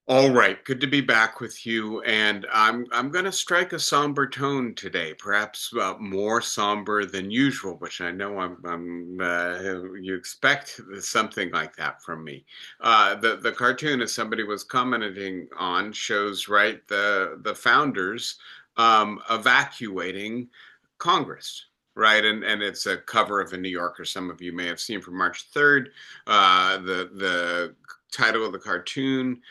All right, good to be back with you, and I'm going to strike a somber tone today, perhaps more somber than usual, which I know you expect something like that from me. The cartoon, as somebody was commenting on, shows right the founders evacuating Congress. Right, and it's a cover of the New Yorker. Some of you may have seen from March 3rd. The title of the cartoon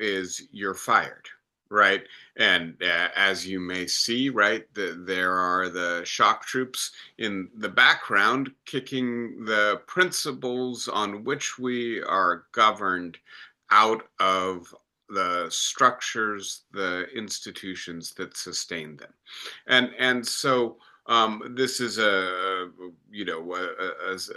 is "You're fired," right? And as you may see, right, there are the shock troops in the background kicking the principles on which we are governed out of the structures, the institutions that sustain them. And so this is a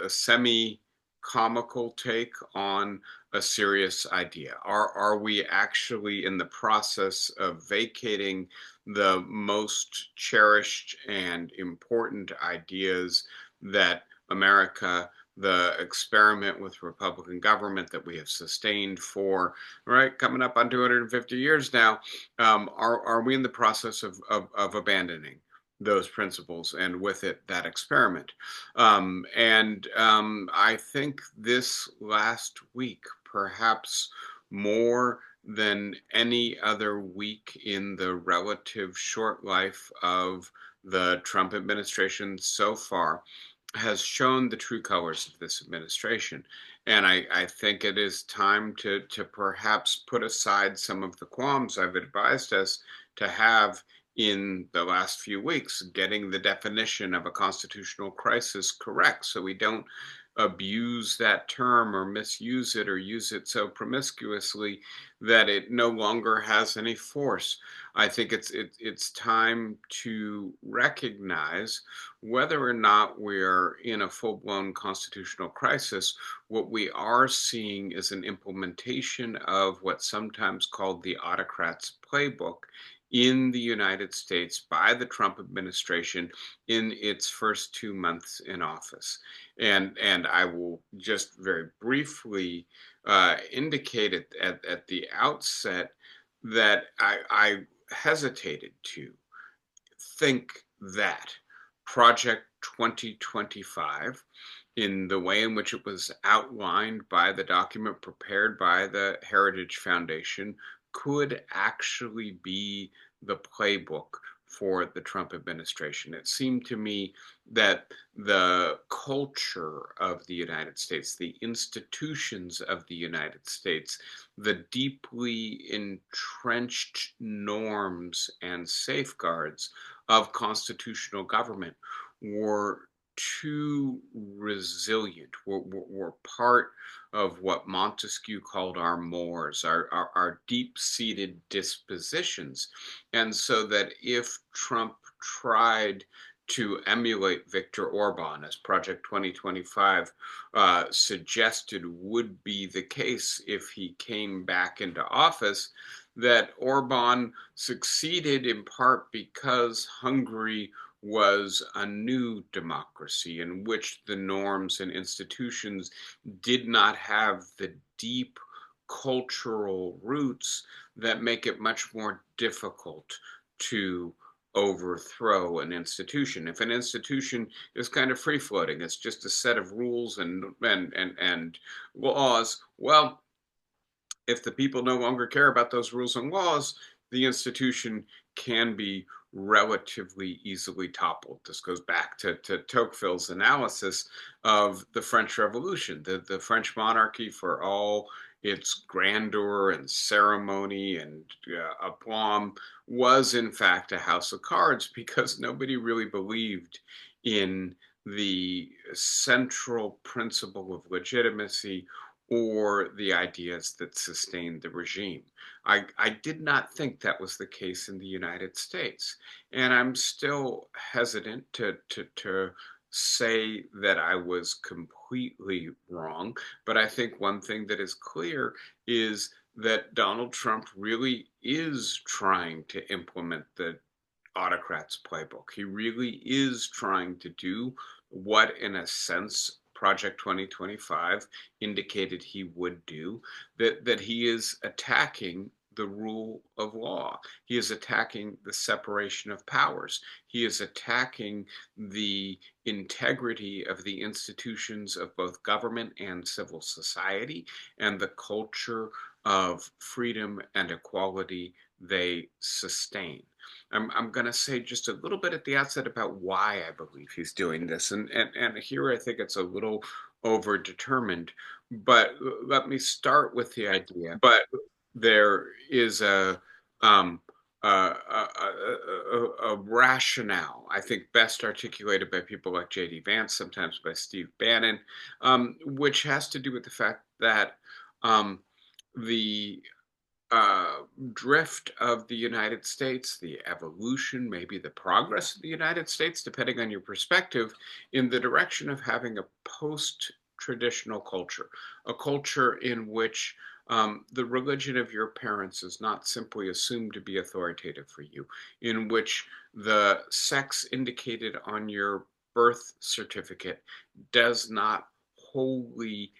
semi comical take on a serious idea. Are we actually in the process of vacating the most cherished and important ideas that America, the experiment with Republican government that we have sustained for, right, coming up on 250 years now, are we in the process of abandoning those principles and with it that experiment? And I think this last week, perhaps more than any other week in the relative short life of the Trump administration so far, has shown the true colors of this administration. And I think it is time to perhaps put aside some of the qualms I've advised us to have in the last few weeks, getting the definition of a constitutional crisis correct so we don't abuse that term or misuse it or use it so promiscuously that it no longer has any force. I think it's time to recognize whether or not we're in a full-blown constitutional crisis. What we are seeing is an implementation of what's sometimes called the autocrat's playbook in the United States by the Trump administration in its first 2 months in office. And I will just very briefly indicate at the outset that I hesitated to think that Project 2025, in the way in which it was outlined by the document prepared by the Heritage Foundation, could actually be the playbook for the Trump administration. It seemed to me that the culture of the United States, the institutions of the United States, the deeply entrenched norms and safeguards of constitutional government were too resilient, were part of what Montesquieu called our mores, our deep-seated dispositions. And so that if Trump tried to emulate Viktor Orban, as Project 2025 suggested would be the case if he came back into office, that Orban succeeded in part because Hungary was a new democracy in which the norms and institutions did not have the deep cultural roots that make it much more difficult to overthrow an institution. If an institution is kind of free floating, it's just a set of rules and laws, well, if the people no longer care about those rules and laws, the institution can be relatively easily toppled. This goes back to Tocqueville's analysis of the French Revolution. The French monarchy, for all its grandeur and ceremony and aplomb, was in fact a house of cards because nobody really believed in the central principle of legitimacy or the ideas that sustained the regime. I did not think that was the case in the United States. And I'm still hesitant to say that I was completely wrong. But I think one thing that is clear is that Donald Trump really is trying to implement the autocrat's playbook. He really is trying to do what, in a sense, Project 2025 indicated he would do, that he is attacking the rule of law. He is attacking the separation of powers. He is attacking the integrity of the institutions of both government and civil society and the culture of freedom and equality they sustain. I'm going to say just a little bit at the outset about why I believe he's doing this. And here I think it's a little overdetermined. But let me start with the idea. But there is um, a rationale, I think, best articulated by people like J.D. Vance, sometimes by Steve Bannon, which has to do with the fact that the drift of the United States, the evolution, maybe the progress of the United States, depending on your perspective, in the direction of having a post traditional culture, a culture in which the religion of your parents is not simply assumed to be authoritative for you, in which the sex indicated on your birth certificate does not wholly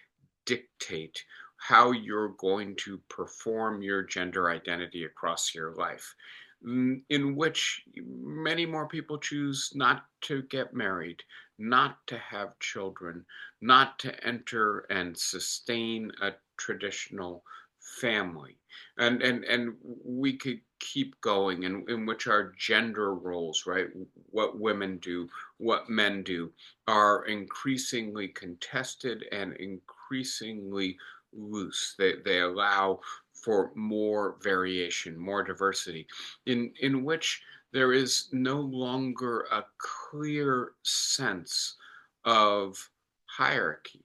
dictate how you're going to perform your gender identity across your life, in which many more people choose not to get married, not to have children, not to enter and sustain a traditional family. And we could keep going in which our gender roles, right? What women do, what men do, are increasingly contested and increasingly loose. They allow for more variation, more diversity, in which there is no longer a clear sense of hierarchy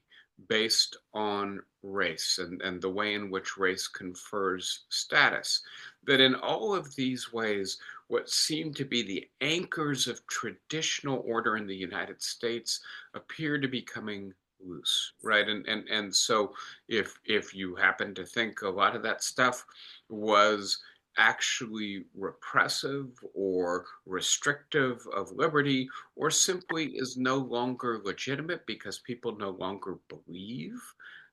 based on race and the way in which race confers status. That in all of these ways, what seem to be the anchors of traditional order in the United States appear to be coming loose, right? And so if you happen to think a lot of that stuff was actually repressive or restrictive of liberty, or simply is no longer legitimate because people no longer believe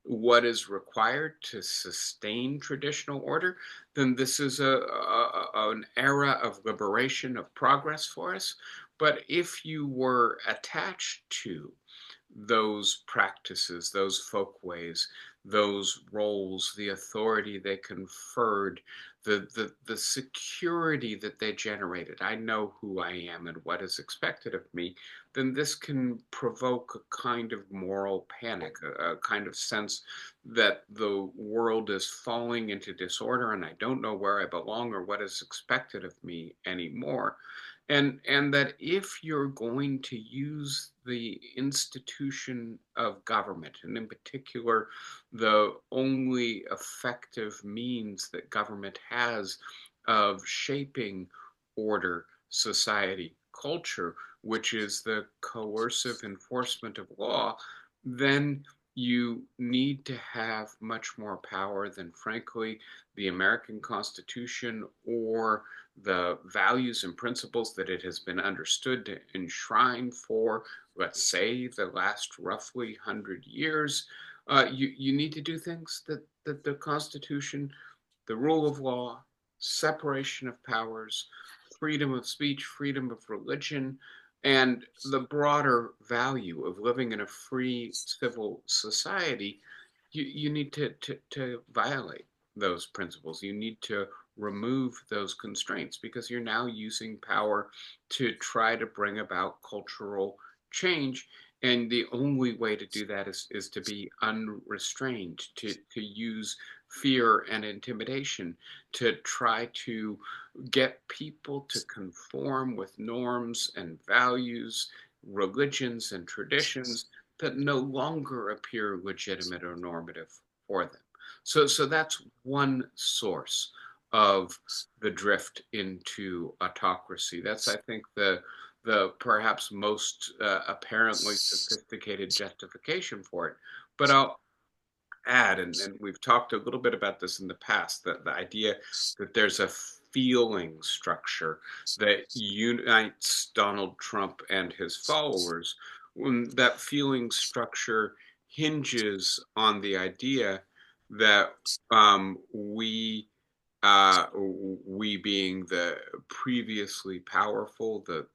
what is required to sustain traditional order, then this is an era of liberation, of progress for us. But if you were attached to those practices, those folkways, those roles, the authority they conferred, the security that they generated. I know who I am and what is expected of me. Then this can provoke a kind of moral panic, a kind of sense that the world is falling into disorder and I don't know where I belong or what is expected of me anymore. And that if you're going to use the institution of government, and in particular the only effective means that government has of shaping order, society, culture, which is the coercive enforcement of law, then you need to have much more power than, frankly, the American Constitution or the values and principles that it has been understood to enshrine for, let's say, the last roughly 100 years. You need to do things that the Constitution, the rule of law, separation of powers, freedom of speech, freedom of religion, and the broader value of living in a free civil society, you need to violate those principles. You need to remove those constraints because you're now using power to try to bring about cultural change. And the only way to do that is to be unrestrained, to use fear and intimidation, to try to get people to conform with norms and values, religions and traditions that no longer appear legitimate or normative for them. So that's one source of the drift into autocracy. That's, I think, the perhaps most apparently sophisticated justification for it. But I'll add, and we've talked a little bit about this in the past, that the idea that there's a feeling structure that unites Donald Trump and his followers, when that feeling structure hinges on the idea that we we being the previously powerful, the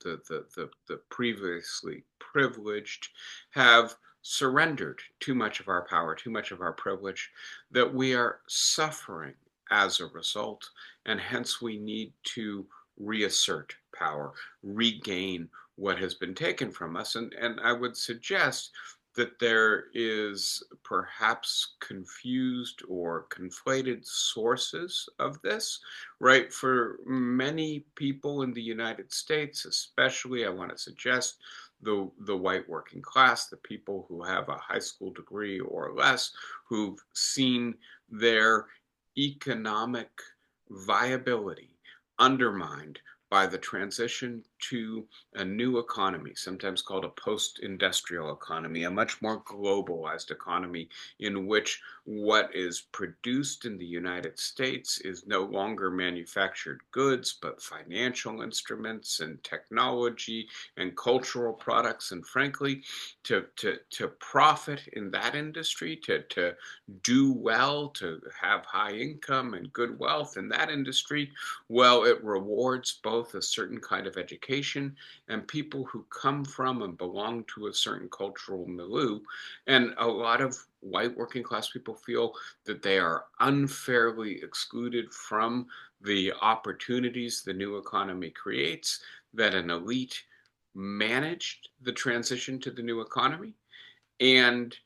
previously privileged, have surrendered too much of our power, too much of our privilege, that we are suffering as a result, and hence we need to reassert power, regain what has been taken from us. And I would suggest that there is perhaps confused or conflated sources of this, right? For many people in the United States, especially, I want to suggest the white working class, the people who have a high school degree or less, who've seen their economic viability undermined by the transition to a new economy, sometimes called a post-industrial economy, a much more globalized economy in which what is produced in the United States is no longer manufactured goods, but financial instruments and technology and cultural products. And frankly, to profit in that industry, to do well, to have high income and good wealth in that industry, well, it rewards both a certain kind of education and people who come from and belong to a certain cultural milieu. And a lot of white working class people feel that they are unfairly excluded from the opportunities the new economy creates, that an elite managed the transition to the new economy, and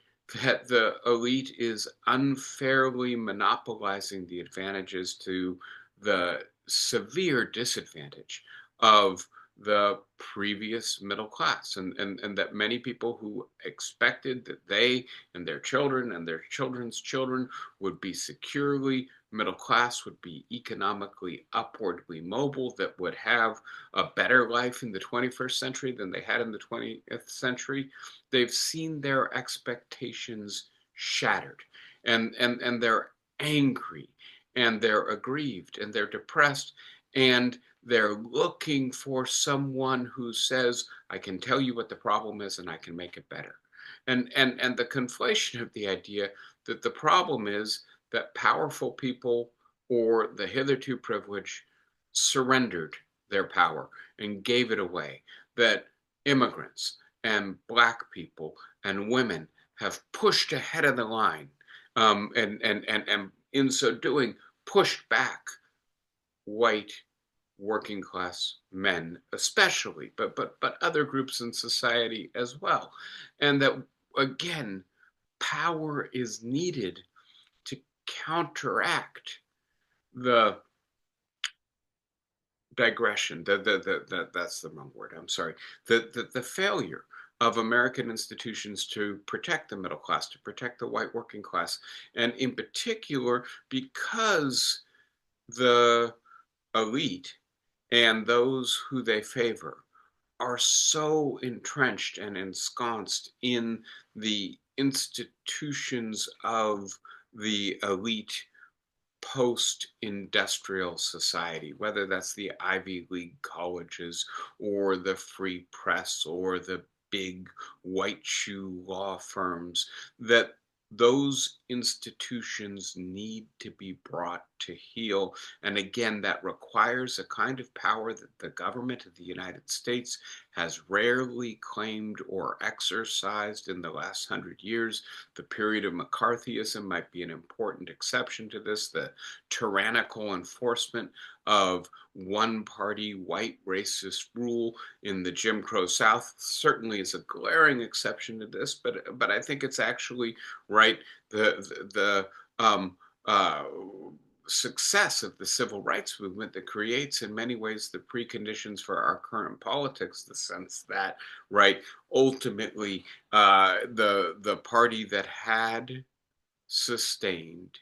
that the elite is unfairly monopolizing the advantages to the severe disadvantage of the previous middle class, and that many people who expected that they and their children and their children's children would be securely middle class, would be economically upwardly mobile, that would have a better life in the 21st century than they had in the 20th century, they've seen their expectations shattered, and they're angry, and they're aggrieved, and they're depressed, and they're looking for someone who says, I can tell you what the problem is and I can make it better. And the conflation of the idea that the problem is that powerful people or the hitherto privileged surrendered their power and gave it away, that immigrants and black people and women have pushed ahead of the line, and in so doing pushed back white working class men especially, but other groups in society as well. And that, again, power is needed to counteract the digression, that's the wrong word, I'm sorry, the failure of American institutions to protect the middle class, to protect the white working class, and in particular because the elite and those who they favor are so entrenched and ensconced in the institutions of the elite post-industrial society, whether that's the Ivy League colleges or the free press or the big white shoe law firms, that those institutions need to be brought to heel. And again, that requires a kind of power that the government of the United States has rarely claimed or exercised in the last 100 years. The period of McCarthyism might be an important exception to this. The tyrannical enforcement of one party white racist rule in the Jim Crow South certainly is a glaring exception to this, but I think it's actually right. The success of the civil rights movement that creates in many ways the preconditions for our current politics, the sense that, right, ultimately the party that had sustained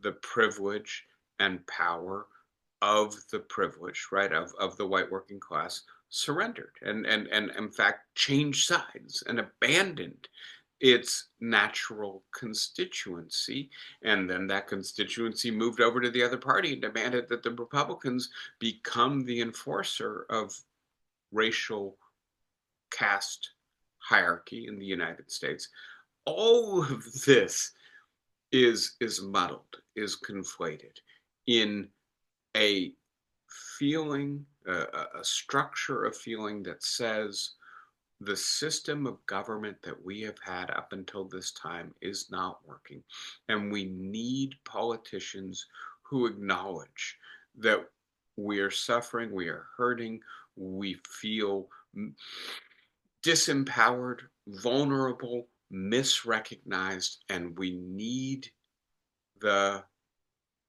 the privilege and power of the privileged, right, of the white working class, surrendered and in fact changed sides and abandoned its natural constituency. And then that constituency moved over to the other party and demanded that the Republicans become the enforcer of racial, caste, hierarchy in the United States. All of this is muddled, is conflated in a feeling, a structure of feeling that says the system of government that we have had up until this time is not working. And we need politicians who acknowledge that we are suffering, we are hurting, we feel disempowered, vulnerable, misrecognized, and we need the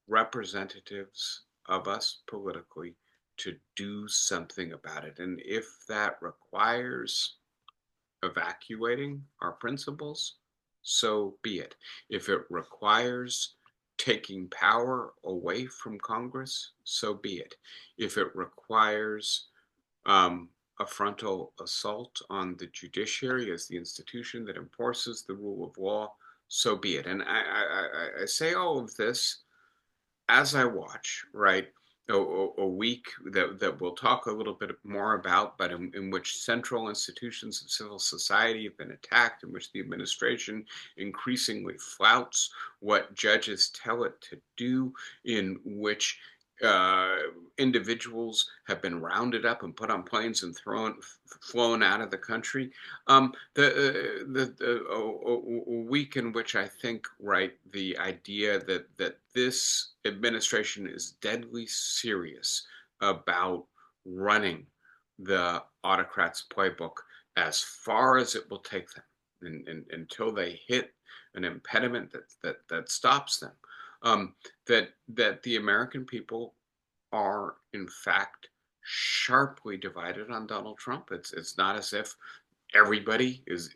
representatives of us politically to do something about it. And if that requires evacuating our principles, so be it. If it requires taking power away from Congress, so be it. If it requires a frontal assault on the judiciary as the institution that enforces the rule of law, so be it. And I say all of this as I watch, right, a week that we'll talk a little bit more about, but in which central institutions of civil society have been attacked, in which the administration increasingly flouts what judges tell it to do, in which uh, individuals have been rounded up and put on planes and flown out of the country. A week in which I think, right, the idea that this administration is deadly serious about running the autocrats' playbook as far as it will take them, until they hit an impediment that stops them. That the American people are in fact sharply divided on Donald Trump. It's not as if everybody is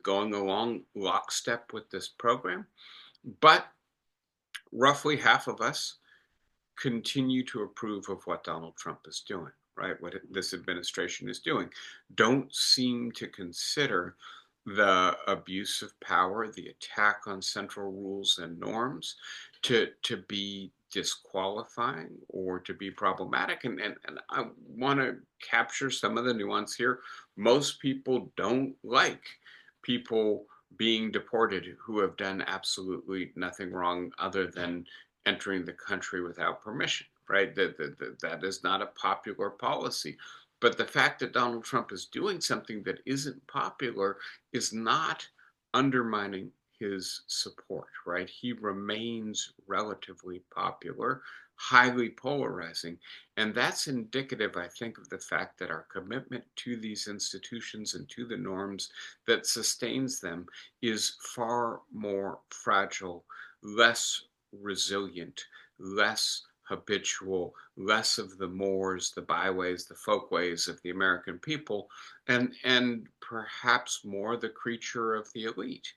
going along lockstep with this program, but roughly half of us continue to approve of what Donald Trump is doing, right? What this administration is doing. Don't seem to consider the abuse of power, the attack on central rules and norms to be disqualifying or to be problematic. And I want to capture some of the nuance here. Most people don't like people being deported who have done absolutely nothing wrong other than entering the country without permission, right? That is not a popular policy. But the fact that Donald Trump is doing something that isn't popular is not undermining his support, right? He remains relatively popular, highly polarizing. And that's indicative, I think, of the fact that our commitment to these institutions and to the norms that sustains them is far more fragile, less resilient, less habitual, less of the mores, the byways, the folkways of the American people, and perhaps more the creature of the elite.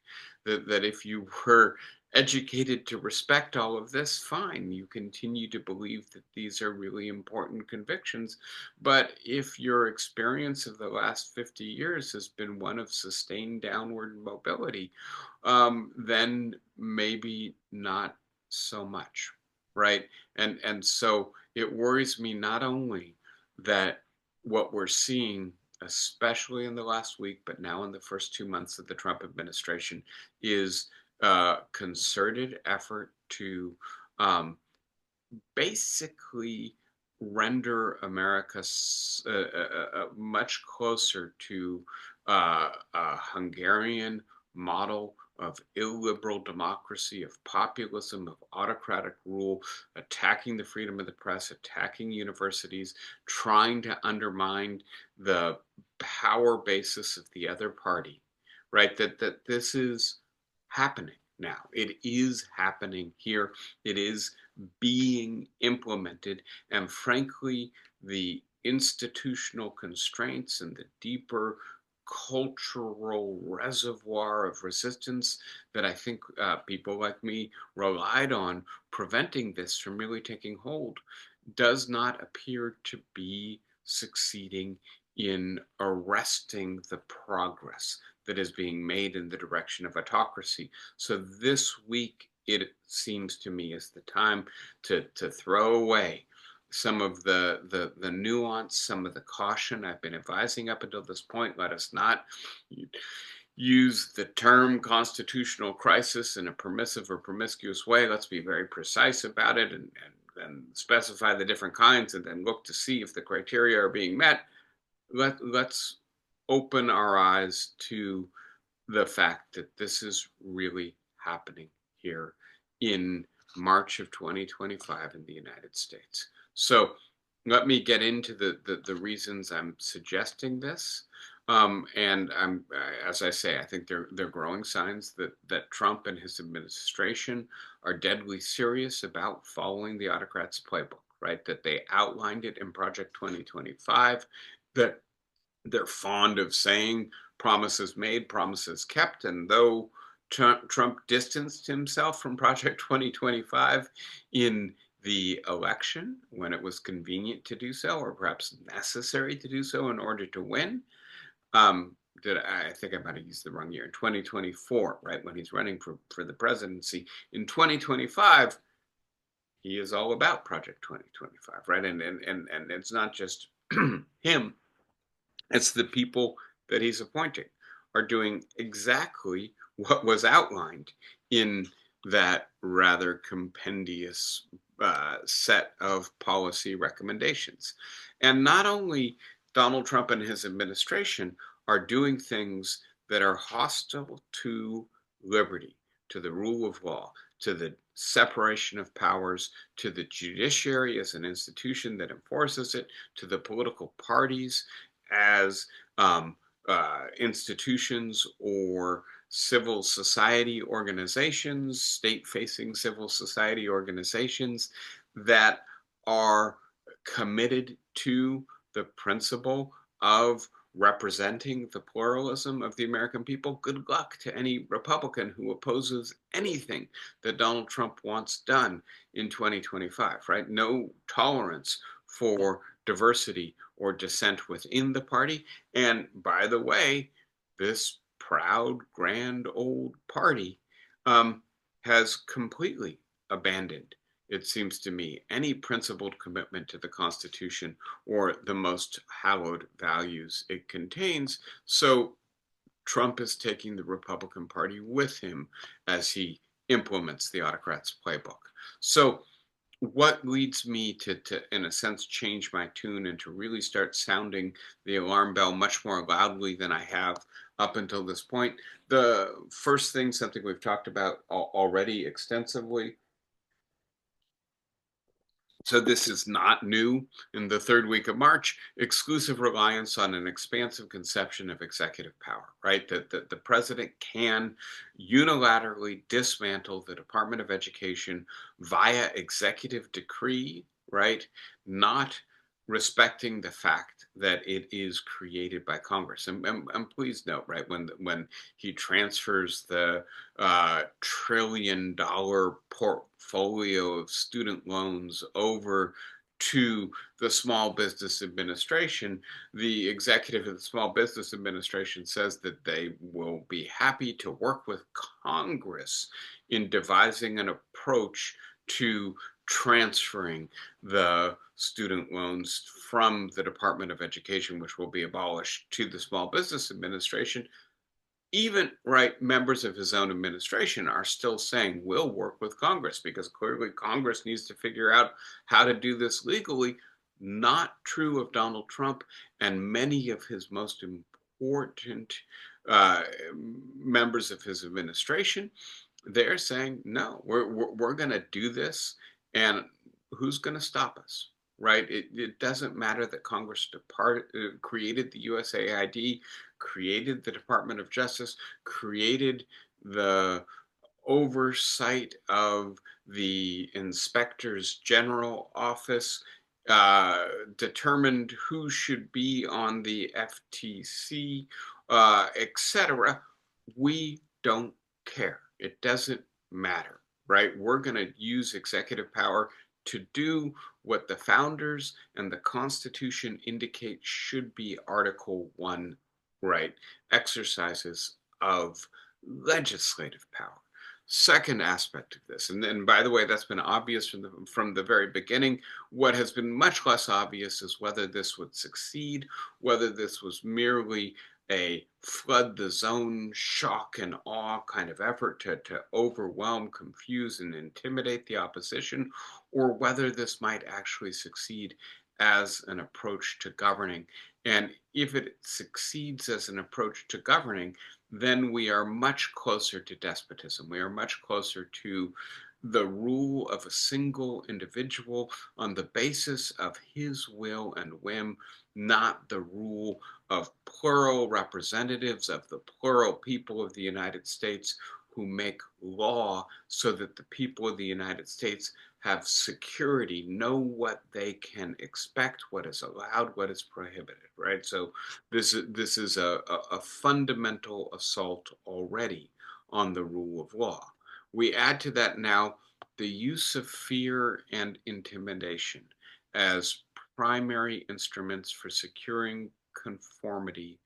That if you were educated to respect all of this, fine, you continue to believe that these are really important convictions. But if your experience of the last 50 years has been one of sustained downward mobility, then maybe not so much, right? And so it worries me not only that what we're seeing, especially in the last week, but now in the first 2 months of the Trump administration, is a concerted effort to um, basically render America much closer to a Hungarian model of illiberal democracy, of populism, of autocratic rule, attacking the freedom of the press, attacking universities, trying to undermine the power basis of the other party, right? That this is happening now. It is happening here. It is being implemented. And frankly, the institutional constraints and the deeper cultural reservoir of resistance that I think people like me relied on preventing this from really taking hold does not appear to be succeeding in arresting the progress that is being made in the direction of autocracy. So this week, it seems to me, is the time to throw away some of the nuance, some of the caution I've been advising up until this point. Let us not use the term constitutional crisis in a permissive or promiscuous way. Let's be very precise about it and specify the different kinds and then look to see if the criteria are being met. Let's open our eyes to the fact that this is really happening here in March of 2025 in the United States. So let me get into the reasons I'm suggesting this. And as I say, I think they're growing signs that Trump and his administration are deadly serious about following the autocrats' playbook, right? That they outlined it in Project 2025, that they're fond of saying promises made, promises kept. And though Trump distanced himself from Project 2025 in the election when it was convenient to do so, or perhaps necessary to do so in order to win, I think I might have used the wrong year, in 2024, right, when he's running for the presidency. In 2025, he is all about Project 2025, right? And it's not just him, it's the people that he's appointing are doing exactly what was outlined in that rather compendious set of policy recommendations. And not only Donald Trump and his administration are doing things that are hostile to liberty, to the rule of law, to the separation of powers, to the judiciary as an institution that enforces it, to the political parties as institutions or civil society organizations, state-facing civil society organizations that are committed to the principle of representing the pluralism of the American people. Good luck to any Republican who opposes anything that Donald Trump wants done in 2025, right? No tolerance for diversity or dissent within the party. And by the way, this proud, grand old party has completely abandoned, it seems to me, any principled commitment to the Constitution or the most hallowed values it contains. So Trump is taking the Republican Party with him as he implements the autocrats' playbook. So what leads me to, in a sense, change my tune and to really start sounding the alarm bell much more loudly than I have up until this point? The first thing, something we've talked about already extensively, so this is not new in the third week of March, exclusive reliance on an expansive conception of executive power, right? That the president can unilaterally dismantle the Department of Education via executive decree, right? Not respecting the fact that it is created by Congress. And please note, right, when he transfers the $1 trillion portfolio of student loans over to the Small Business Administration, the executive of the Small Business Administration says that they will be happy to work with Congress in devising an approach to transferring the student loans from the Department of Education, which will be abolished, to the Small Business Administration. Even right members of his own administration are still saying we'll work with Congress because clearly Congress needs to figure out how to do this legally. Not true of Donald Trump and many of his most important uh, members of his administration. They're saying no, we're going to do this, and who's going to stop us? Right? It doesn't matter that Congress created the USAID, created the Department of Justice, created the oversight of the inspectors general office, determined who should be on the FTC, etc. We don't care. It doesn't matter, right? We're going to use executive power to do what the founders and the Constitution indicate should be Article 1, right? Exercises of legislative power. second aspect of this, and then, by the way, that's been obvious from the very beginning. What has been much less obvious is whether this would succeed, whether this was merely a flood the zone, shock and awe kind of effort to overwhelm, confuse, and intimidate the opposition, or whether this might actually succeed as an approach to governing. And if it succeeds as an approach to governing, then we are much closer to despotism. We are much closer to the rule of a single individual on the basis of his will and whim, not the rule of plural representatives of the plural people of the United States who make law so that the people of the United States have security, know what they can expect, what is allowed, what is prohibited, right? So this is a fundamental assault already on the rule of law. We add to that now the use of fear and intimidation as primary instruments for securing conformity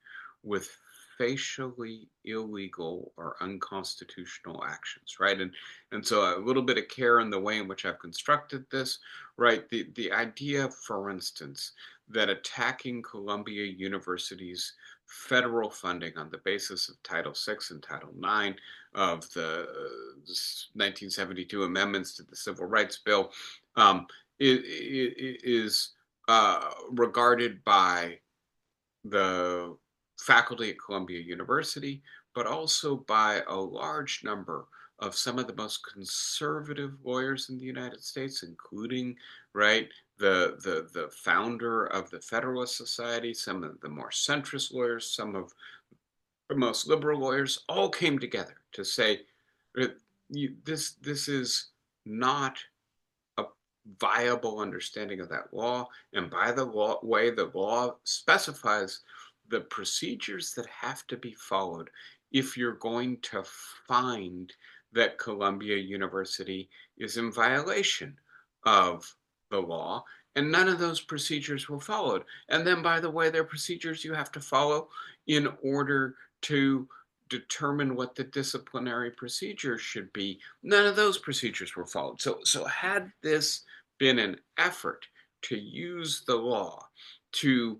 with facially illegal or unconstitutional actions, right? And so a little bit of care in the way in which I've constructed this, right? The idea, for instance, that attacking Columbia University's federal funding on the basis of Title VI and Title IX of the 1972 amendments to the Civil Rights Bill um, is regarded by the faculty at Columbia University, but also by a large number of some of the most conservative lawyers in the United States, including, right, the founder of the Federalist Society, some of the more centrist lawyers, some of the most liberal lawyers, all came together to say this is not a viable understanding of that law. And by the way, the law specifies the procedures that have to be followed if you're going to find that Columbia University is in violation of the law. And none of those procedures were followed. And then, by the way, there are procedures you have to follow in order to determine what the disciplinary procedure should be. None of those procedures were followed. So had this been an effort to use the law to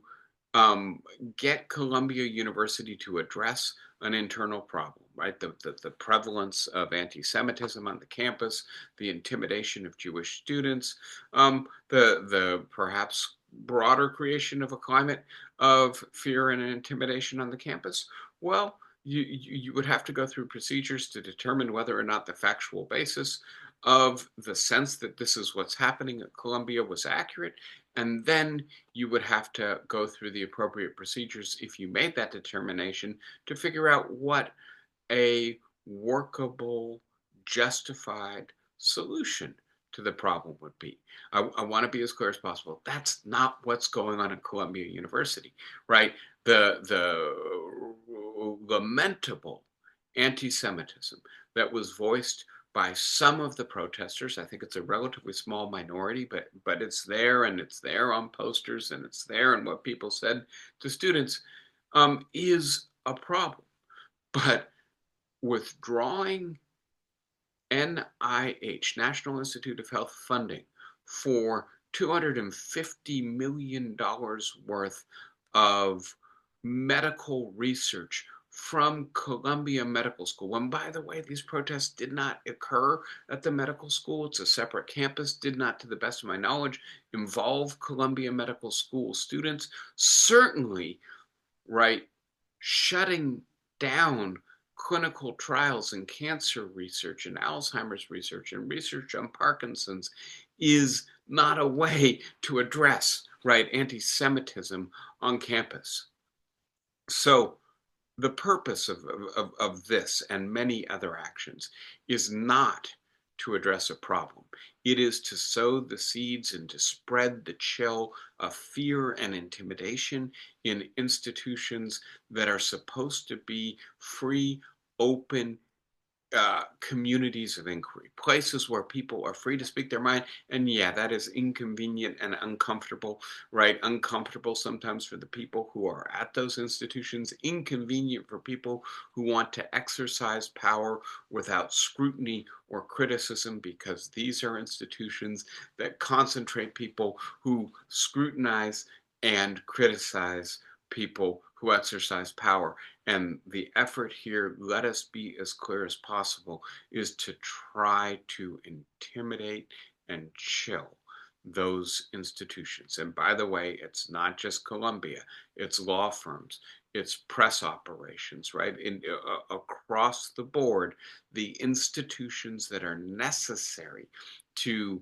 get Columbia University to address an internal problem, right? The prevalence of anti-Semitism on the campus, the intimidation of Jewish students, the perhaps broader creation of a climate of fear and intimidation on the campus. Well, you would have to go through procedures to determine whether or not the factual basis of the sense that this is what's happening at Columbia was accurate. And then you would have to go through the appropriate procedures if you made that determination to figure out what a workable, justified solution to the problem would be. I want to be as clear as possible. That's not what's going on at Columbia University, right? The lamentable anti-Semitism that was voiced by some of the protesters. I think it's a relatively small minority, but it's there, and it's there on posters, and it's there in what people said to students, is a problem. But withdrawing NIH, National Institute of Health funding, for $250 million worth of medical research from Columbia Medical School. And by the way, these protests did not occur at the medical school. It's a separate campus, did not, to the best of my knowledge, involve Columbia Medical School students. Certainly, right, shutting down clinical trials in cancer research and Alzheimer's research and research on Parkinson's is not a way to address, right, anti-Semitism on campus. So the purpose of this and many other actions is not to address a problem. It is to sow the seeds and to spread the chill of fear and intimidation in institutions that are supposed to be free, open, communities of inquiry, places where people are free to speak their mind. And yeah, that is inconvenient and uncomfortable, right? Uncomfortable sometimes for the people who are at those institutions, inconvenient for people who want to exercise power without scrutiny or criticism, because these are institutions that concentrate people who scrutinize and criticize people who exercise power. And the effort here, let us be as clear as possible, is to try to intimidate and chill those institutions. And by the way, it's not just Columbia, it's law firms, it's press operations, right? Across the board, the institutions that are necessary to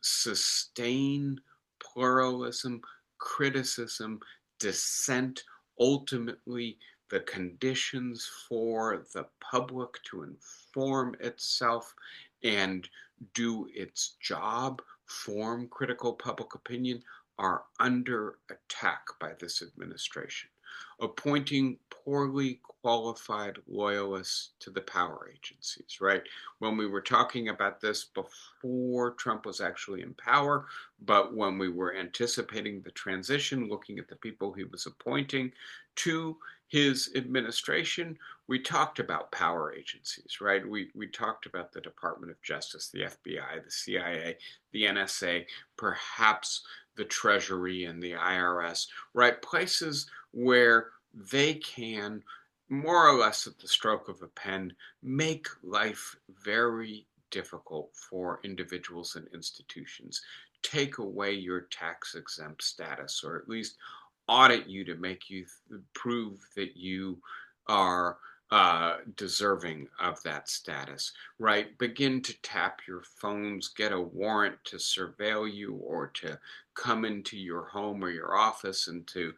sustain pluralism, criticism, dissent, ultimately the conditions for the public to inform itself and do its job, form critical public opinion, are under attack by this administration. Appointing poorly qualified loyalists to the power agencies, right? When we were talking about this before Trump was actually in power, but when we were anticipating the transition, looking at the people he was appointing to his administration, we talked about power agencies, right? We talked about the Department of Justice, the FBI, the CIA, the NSA, perhaps the Treasury and the IRS, right? Places where they can, more or less at the stroke of a pen, make life very difficult for individuals and institutions, take away your tax exempt status, or at least audit you to make you prove that you are deserving of that status, right? Begin to tap your phones, get a warrant to surveil you or to come into your home or your office and to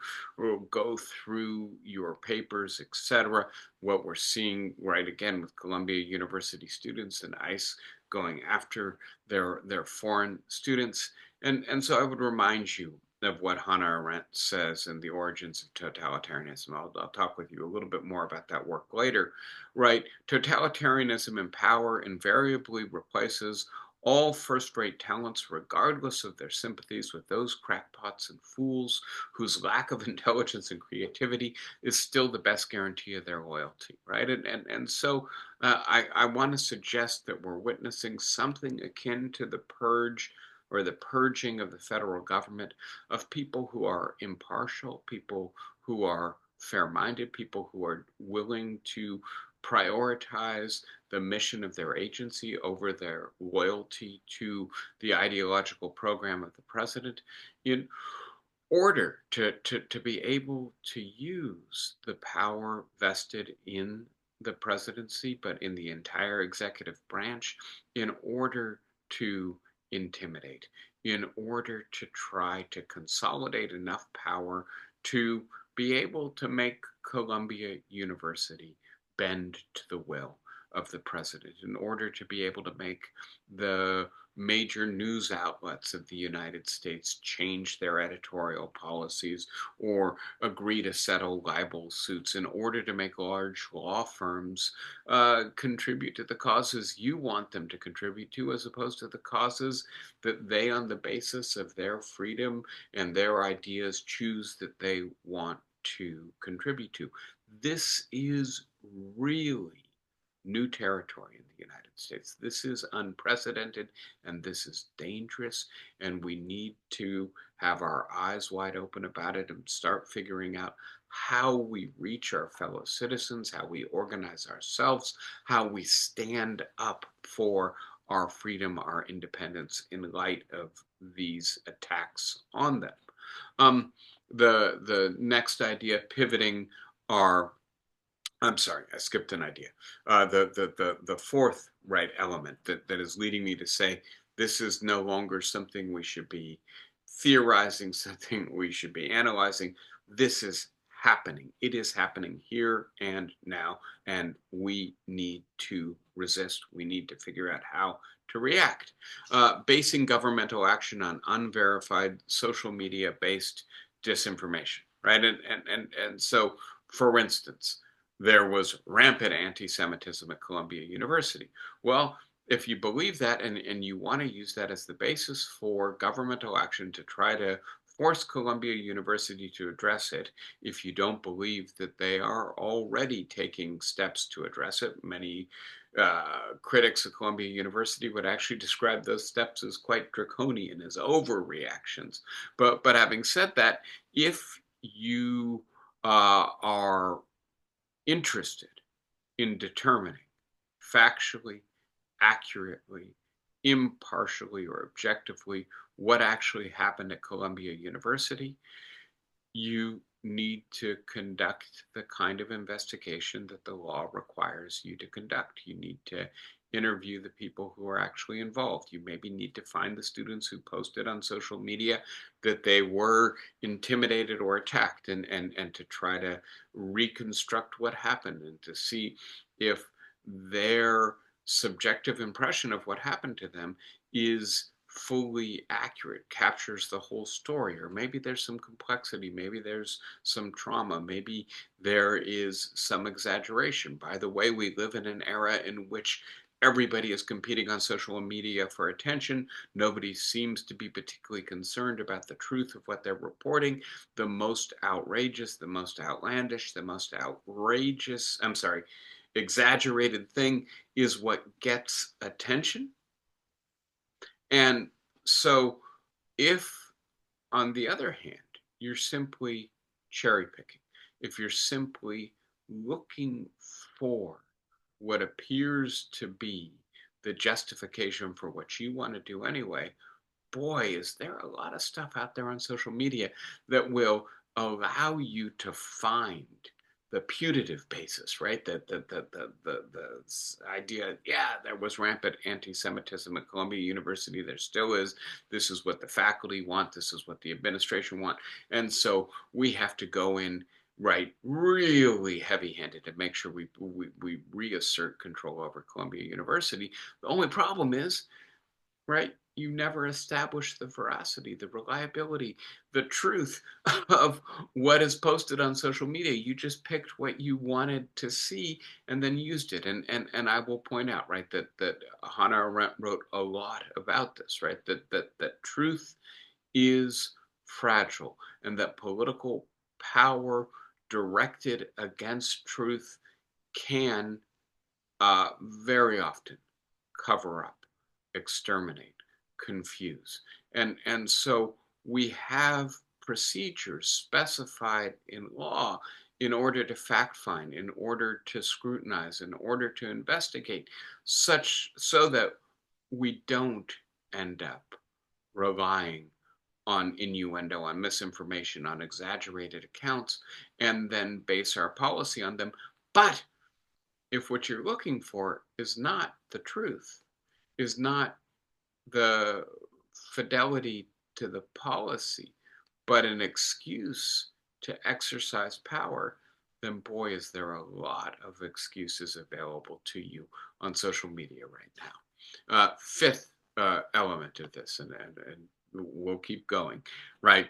go through your papers, etc. What we're seeing right again with Columbia University students and ICE going after their foreign students. And so I would remind you of what Hannah Arendt says in The Origins of Totalitarianism. I'll talk with you a little bit more about that work later, right? Totalitarianism in power invariably replaces all first-rate talents, regardless of their sympathies with those crackpots and fools whose lack of intelligence and creativity is still the best guarantee of their loyalty, right? And so I want to suggest that we're witnessing something akin to the purge or the purging of the federal government of people who are impartial, people who are fair-minded, people who are willing to prioritize the mission of their agency over their loyalty to the ideological program of the president in order to be able to use the power vested in the presidency, but in the entire executive branch, in order to intimidate, in order to try to consolidate enough power to be able to make Columbia University bend to the will of the president, in order to be able to make the major news outlets of the United States change their editorial policies or agree to settle libel suits, in order to make large law firms contribute to the causes you want them to contribute to, as opposed to the causes that they, on the basis of their freedom and their ideas, choose that they want to contribute to. This is really new territory in the United States. This is unprecedented and this is dangerous, and we need to have our eyes wide open about it and start figuring out how we reach our fellow citizens, how we organize ourselves, how we stand up for our freedom, our independence in light of these attacks on them. The next idea, pivoting our I'm sorry, I skipped an idea. The fourth right element that is leading me to say this is no longer something we should be theorizing, something we should be analyzing. This is happening. It is happening here and now, and we need to resist. We need to figure out how to react. Basing governmental action on unverified social media based disinformation, right? And so, for instance, there was rampant anti-Semitism at Columbia University. Well, if you believe that and you want to use that as the basis for governmental action to try to force Columbia University to address it, if you don't believe that they are already taking steps to address it, many critics of Columbia University would actually describe those steps as quite draconian, as overreactions. But having said that, if you are interested in determining factually, accurately, impartially, or objectively what actually happened at Columbia University, you need to conduct the kind of investigation that the law requires you to conduct. You need to interview the people who are actually involved. You maybe need to find the students who posted on social media that they were intimidated or attacked, and to try to reconstruct what happened and to see if their subjective impression of what happened to them is fully accurate, captures the whole story. Or maybe there's some complexity, maybe there's some trauma, maybe there is some exaggeration. By the way, we live in an era in which everybody is competing on social media for attention. Nobody seems to be particularly concerned about the truth of what they're reporting. The most outrageous, the most outlandish, the most exaggerated thing is what gets attention. And so, if, on the other hand, you're simply cherry picking, if you're simply looking for what appears to be the justification for what you want to do anyway, boy, is there a lot of stuff out there on social media that will allow you to find the putative basis, right? The idea, yeah, there was rampant anti-Semitism at Columbia University. There still is. This is what the faculty want. This is what the administration want. And so we have to go in, right, really heavy-handed to make sure we reassert control over Columbia University. The only problem is, right, you never establish the veracity, the reliability, the truth of what is posted on social media. You just picked what you wanted to see and then used it. And I will point out, right, that Hannah Arendt wrote a lot about this, right? That truth is fragile, and that political power directed against truth can very often cover up, exterminate, confuse. And so we have procedures specified in law in order to fact find, in order to scrutinize, in order to investigate, such so that we don't end up relying on innuendo, on misinformation, on exaggerated accounts, and then base our policy on them. But if what you're looking for is not the truth, is not the fidelity to the policy, but an excuse to exercise power, then boy, is there a lot of excuses available to you on social media right now. Fifth element of this, and we'll keep going, right?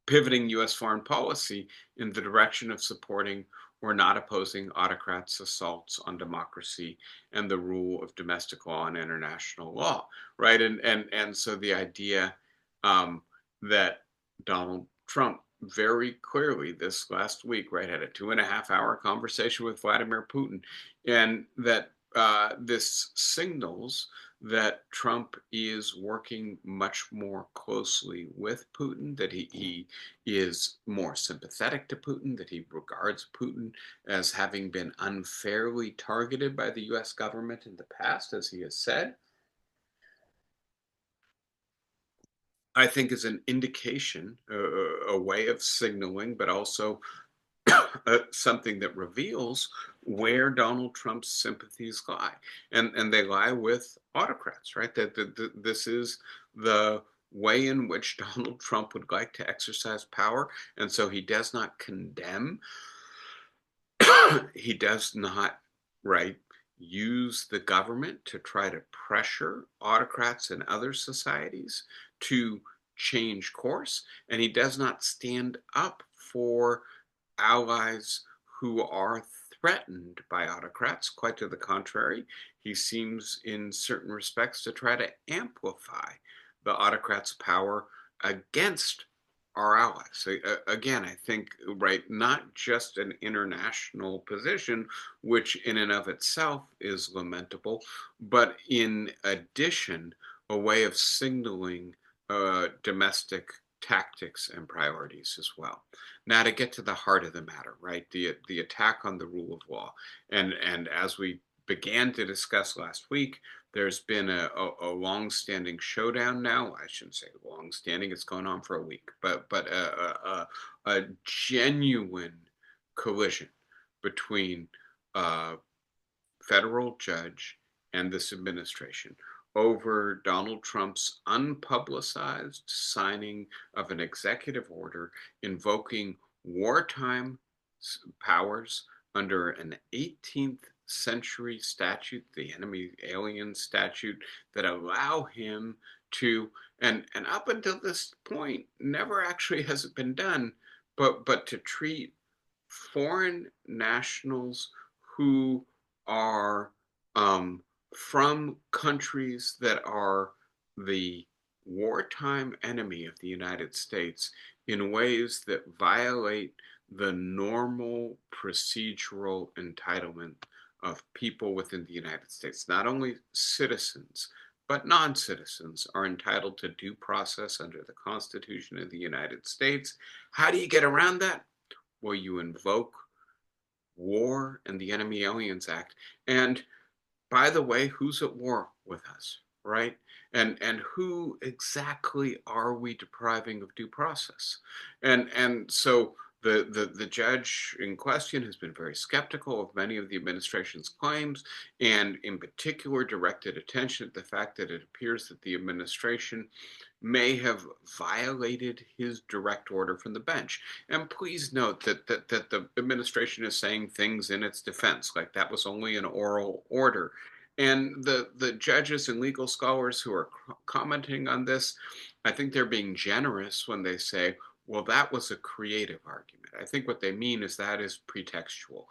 Pivoting U.S. foreign policy in the direction of supporting or not opposing autocrats' assaults on democracy and the rule of domestic law and international law, right? And so the idea that Donald Trump very clearly this last week, right, had a 2.5 hour conversation with Vladimir Putin, and that this signals that Trump is working much more closely with Putin, that he is more sympathetic to Putin, that he regards Putin as having been unfairly targeted by the US government in the past, as he has said, I think is an indication, a way of signaling, but also something that reveals where Donald Trump's sympathies lie, and they lie with autocrats, right? That this is the way in which Donald Trump would like to exercise power, and so he does not condemn, he does not, right, use the government to try to pressure autocrats and other societies to change course, and he does not stand up for allies who are threatened by autocrats. Quite to the contrary, he seems in certain respects to try to amplify the autocrats' power against our allies. So, again, I think, right, not just an international position, which in and of itself is lamentable, but in addition, a way of signaling domestic tactics and priorities as well. Now, to get to the heart of the matter, right, the attack on the rule of law, and as we began to discuss last week, there's been a long-standing showdown now. I shouldn't say long-standing; it's going on for a week, but a genuine collision between a federal judge and this administration over Donald Trump's unpublicized signing of an executive order invoking wartime powers under an 18th century statute, the enemy alien statute, that allow him to, and up until this point, never actually has it been done, but to treat foreign nationals who are um, from countries that are the wartime enemy of the United States in ways that violate the normal procedural entitlement of people within the United States. Not only citizens, but non citizens are entitled to due process under the Constitution of the United States. How do you get around that? Well, you invoke war and the Enemy Aliens Act. And by the way, who's at war with us, right? And who exactly are we depriving of due process? And so the judge in question has been very skeptical of many of the administration's claims, and in particular directed attention to the fact that it appears that the administration may have violated his direct order from the bench. And please note that the administration is saying things in its defense, like that was only an oral order. And the judges and legal scholars who are commenting on this, I think they're being generous when they say, well, that was a creative argument. I think what they mean is that is pretextual.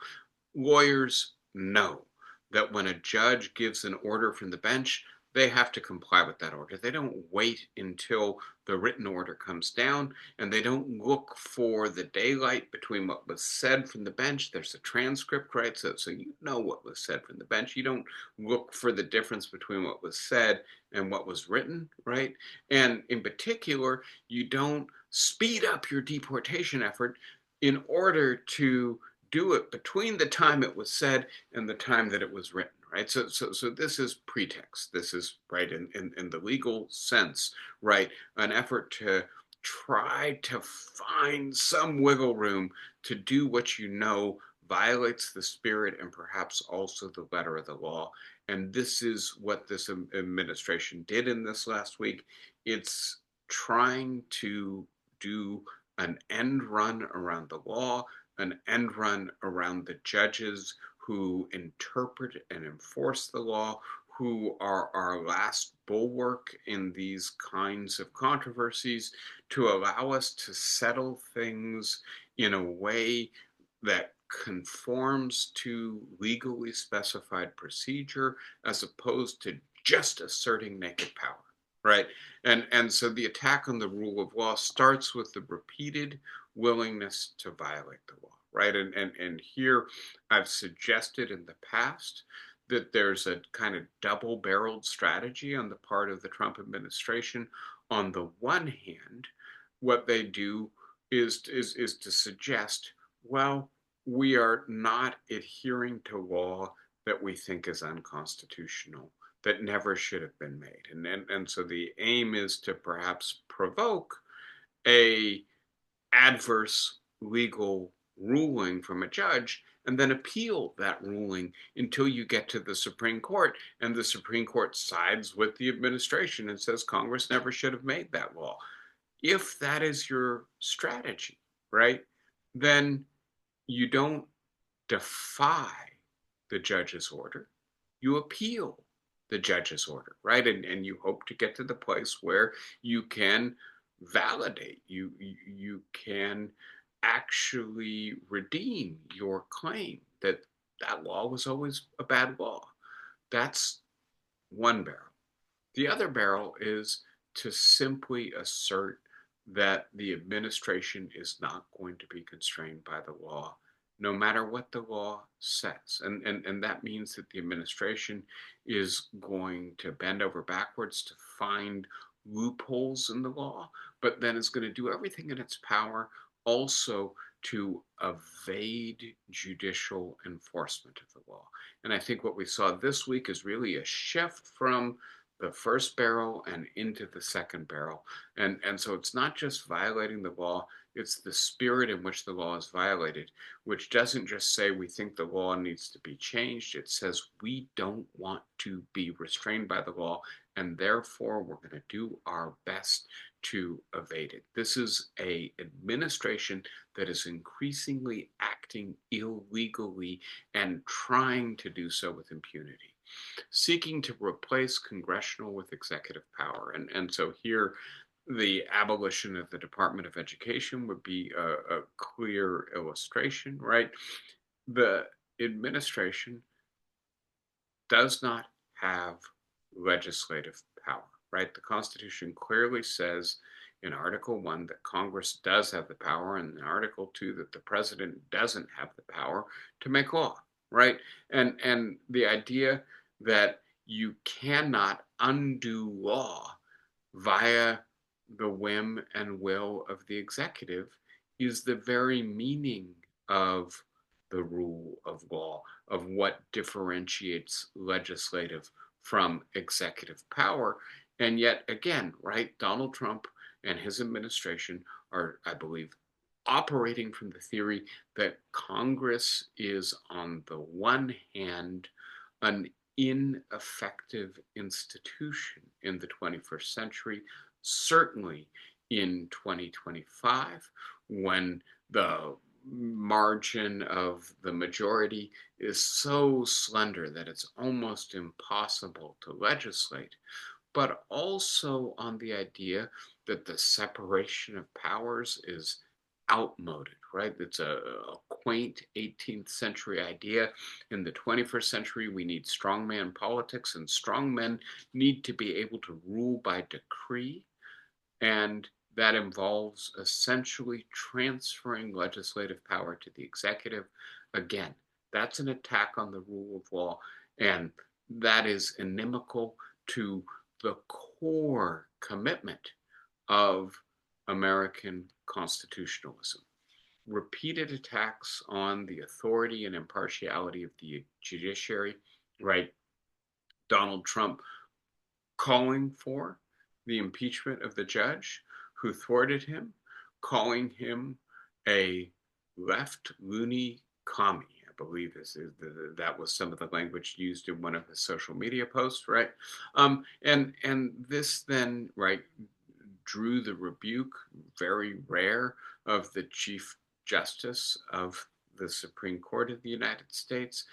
Lawyers know that when a judge gives an order from the bench, they have to comply with that order. They don't wait until the written order comes down, and they don't look for the daylight between what was said from the bench. There's a transcript, right? So you know what was said from the bench. You don't look for the difference between what was said and what was written, right? And in particular, you don't speed up your deportation effort in order to do it between the time it was said and the time that it was written, right? So this is pretext. This is, right, in the legal sense, right, an effort to try to find some wiggle room to do what you know violates the spirit and perhaps also the letter of the law. And this is what this administration did in this last week. It's trying to do an end run around the law, an end run around the judges who interpret and enforce the law, who are our last bulwark in these kinds of controversies, to allow us to settle things in a way that conforms to legally specified procedure as opposed to just asserting naked power. Right. And so the attack on the rule of law starts with the repeated willingness to violate the law. Right. And here I've suggested in the past that there's a kind of double barreled strategy on the part of the Trump administration. On the one hand, what they do is to suggest, well, we are not adhering to law that we think is unconstitutional, that never should have been made. And so the aim is to perhaps provoke a adverse legal ruling from a judge and then appeal that ruling until you get to the Supreme Court, and the Supreme Court sides with the administration and says Congress never should have made that law. If that is your strategy, right, then you don't defy the judge's order, you appeal the judge's order, right? And you hope to get to the place where you can validate, you can actually redeem your claim that that law was always a bad law. That's one barrel. The other barrel is to simply assert that the administration is not going to be constrained by the law, no matter what the law says. And that means that the administration is going to bend over backwards to find loopholes in the law, but then is going to do everything in its power also to evade judicial enforcement of the law. And I think what we saw this week is really a shift from the first barrel and into the second barrel. And so it's not just violating the law, it's the spirit in which the law is violated, which doesn't just say we think the law needs to be changed. It says we don't want to be restrained by the law, and therefore we're going to do our best to evade it. This is an administration that is increasingly acting illegally and trying to do so with impunity, seeking to replace congressional with executive power. And so here, the abolition of the Department of Education would be a clear illustration, right? The administration does not have legislative power, right? The Constitution clearly says in Article 1 that Congress does have the power, and in Article 2 that the president doesn't have the power to make law, right? And the idea that you cannot undo law via the whim and will of the executive is the very meaning of the rule of law, of what differentiates legislative from executive power. And yet again, right, Donald Trump and his administration are, I believe, operating from the theory that Congress is, on the one hand, an ineffective institution in the 21st century, certainly in 2025, when the margin of the majority is so slender that it's almost impossible to legislate, but also on the idea that the separation of powers is outmoded, right? It's a quaint 18th century idea. In the 21st century, we need strongman politics, and strongmen need to be able to rule by decree. And that involves essentially transferring legislative power to the executive. Again, that's an attack on the rule of law, and that is inimical to the core commitment of American constitutionalism. Repeated attacks on the authority and impartiality of the judiciary, right? Donald Trump calling for the impeachment of the judge who thwarted him, calling him a left loony commie. I believe that was some of the language used in one of his social media posts, right? And this then, right, drew the rebuke, very rare, of the Chief Justice of the Supreme Court of the United States.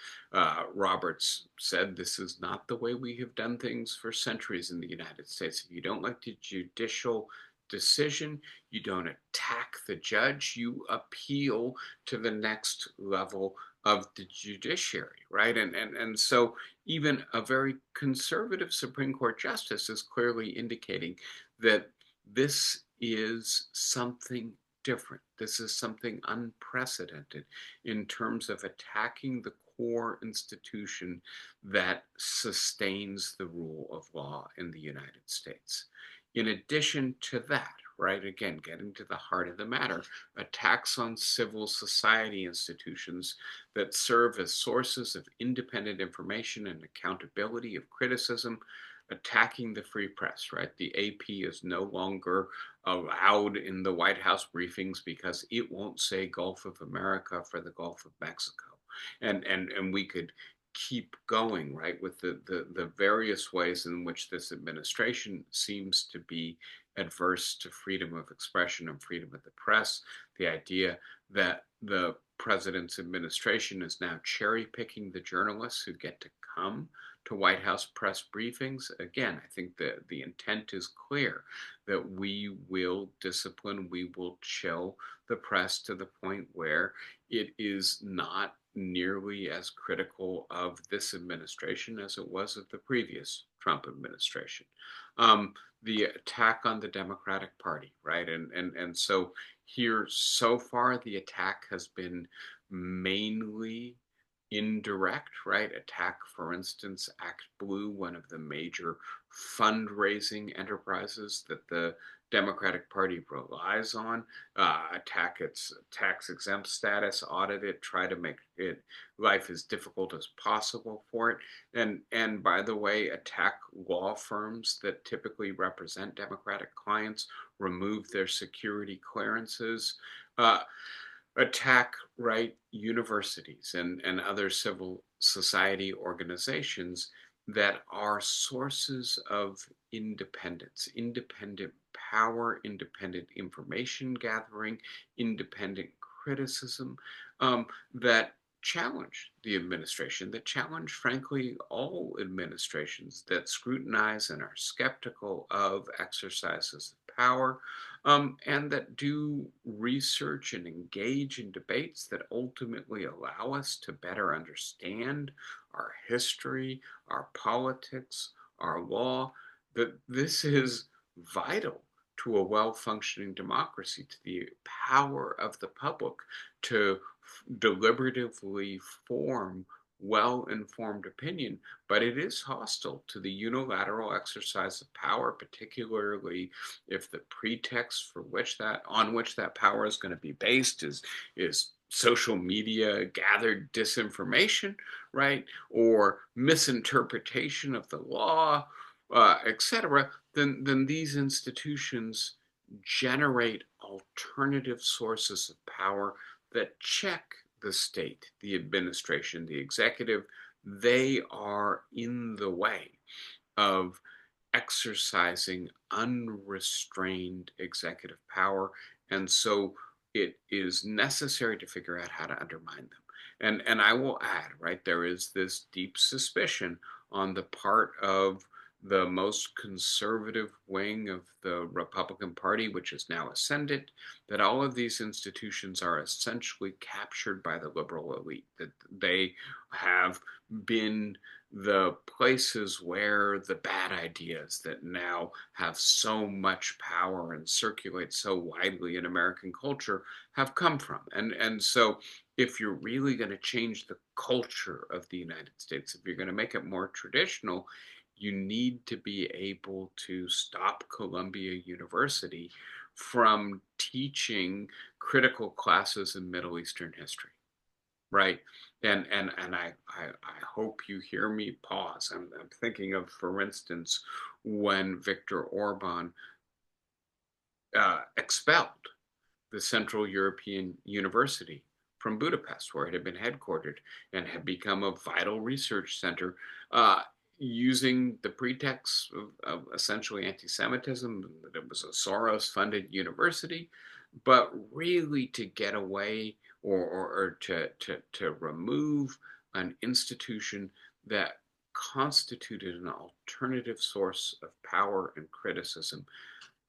Roberts said, "This is not the way we have done things for centuries in the United States. If you don't like the judicial decision, you don't attack the judge, you appeal to the next level of the judiciary," right? And so even a very conservative Supreme Court justice is clearly indicating that this is something different. This is something unprecedented in terms of attacking the core institution that sustains the rule of law in the United States. In addition to that, right, again, getting to the heart of the matter, attacks on civil society institutions that serve as sources of independent information and accountability of criticism, attacking the free press, right? The AP is no longer allowed in the White House briefings because it won't say Gulf of America for the Gulf of Mexico. And we could keep going, right, with the various ways in which this administration seems to be adverse to freedom of expression and freedom of the press. The idea that the president's administration is now cherry picking the journalists who get to come to White House press briefings. Again, I think that the intent is clear that we will discipline, we will chill the press to the point where it is not nearly as critical of this administration as it was of the previous Trump administration. Um, the attack on the Democratic Party, right? And so here, so far, the attack has been mainly indirect, right? Attack, for instance, Act Blue, one of the major fundraising enterprises that the Democratic Party relies on, attack its tax exempt status, audit it, try to make it life as difficult as possible for it, and by the way, attack law firms that typically represent Democratic clients, remove their security clearances. Attack, right, universities and other civil society organizations that are sources of independence, independent power, independent information gathering, independent criticism, that challenge the administration, that challenge, frankly, all administrations that scrutinize and are skeptical of exercises of power, and that do research and engage in debates that ultimately allow us to better understand our history, our politics, our law, that this is vital to a well functioning democracy, to the power of the public to deliberatively form well informed opinion, but it is hostile to the unilateral exercise of power, particularly if the pretext for which that on which that power is going to be based is social media gathered disinformation, right, or misinterpretation of the law, etc. Then these institutions generate alternative sources of power that check the state, the administration, the executive. They are in the way of exercising unrestrained executive power. And so it is necessary to figure out how to undermine them. And I will add, right, there is this deep suspicion on the part of the most conservative wing of the Republican Party, which is now ascendant, that all of these institutions are essentially captured by the liberal elite, that they have been the places where the bad ideas that now have so much power and circulate so widely in American culture have come from. And so if you're really going to change the culture of the United States, if you're going to make it more traditional, you need to be able to stop Columbia University from teaching critical classes in Middle Eastern history, right? And I hope you hear me pause. I'm thinking of, for instance, when Viktor Orban expelled the Central European University from Budapest, where it had been headquartered and had become a vital research center, uh, using the pretext of essentially anti Semitism, that it was a Soros funded university, but really to get away or to remove an institution that constituted an alternative source of power and criticism.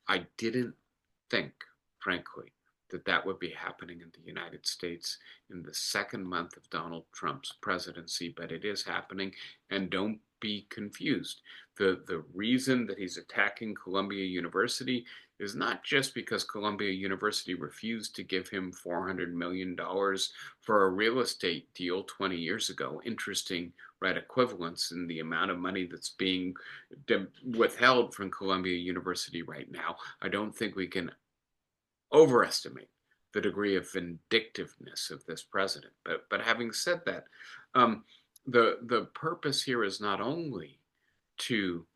I didn't think, frankly, that that would be happening in the United States in the second month of Donald Trump's presidency, but it is happening. And don't be confused. The reason that he's attacking Columbia University is not just because Columbia University refused to give him $400 million for a real estate deal 20 years ago. Interesting, right, equivalence in the amount of money that's being withheld from Columbia University right now. I don't think we can overestimate the degree of vindictiveness of this president. But having said that, the purpose here is not only to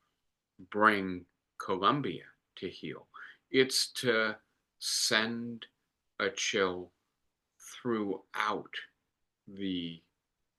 bring Columbia to heel, it's to send a chill throughout the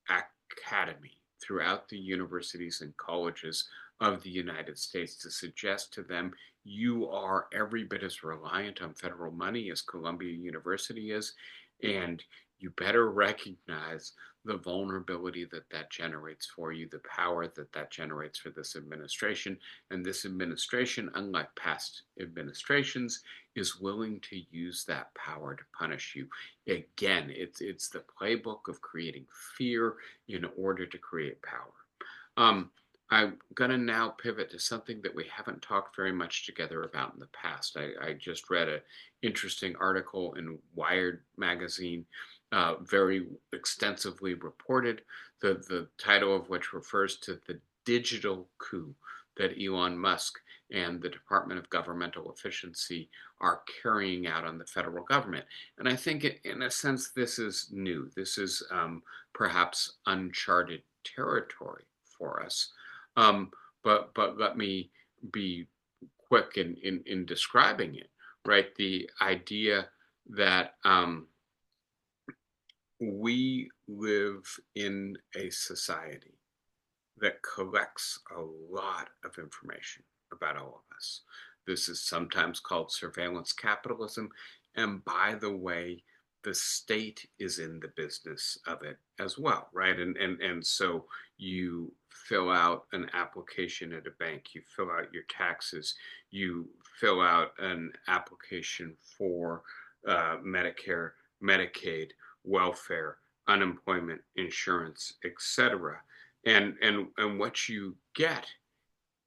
academy, throughout the universities and colleges of the United States to suggest to them you are every bit as reliant on federal money as Columbia University is, and you better recognize the vulnerability that that generates for you, the power that that generates for this administration. And this administration, unlike past administrations, is willing to use that power to punish you. Again, it's the playbook of creating fear in order to create power. Um, I'm going to now pivot to something that we haven't talked very much together about in the past. I just read an interesting article in Wired magazine, very extensively reported, the title of which refers to the digital coup that Elon Musk and the Department of Governmental Efficiency are carrying out on the federal government. And I think, in a sense, this is new. This is perhaps uncharted territory for us. Um, but let me be quick in describing it. Right, the idea that we live in a society that collects a lot of information about all of us. This is sometimes called surveillance capitalism. And by the way, the state is in the business of it as well, right? And so you fill out an application at a bank, you fill out your taxes, you fill out an application for Medicare, Medicaid, welfare, unemployment insurance, etc. And what you get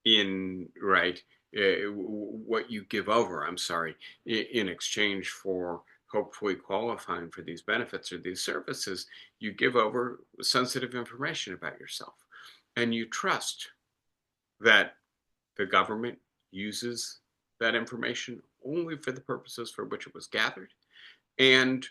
in right what you give over, I'm sorry, in exchange for hopefully qualifying for these benefits or these services, you give over sensitive information about yourself, and you trust that the government uses that information only for the purposes for which it was gathered, and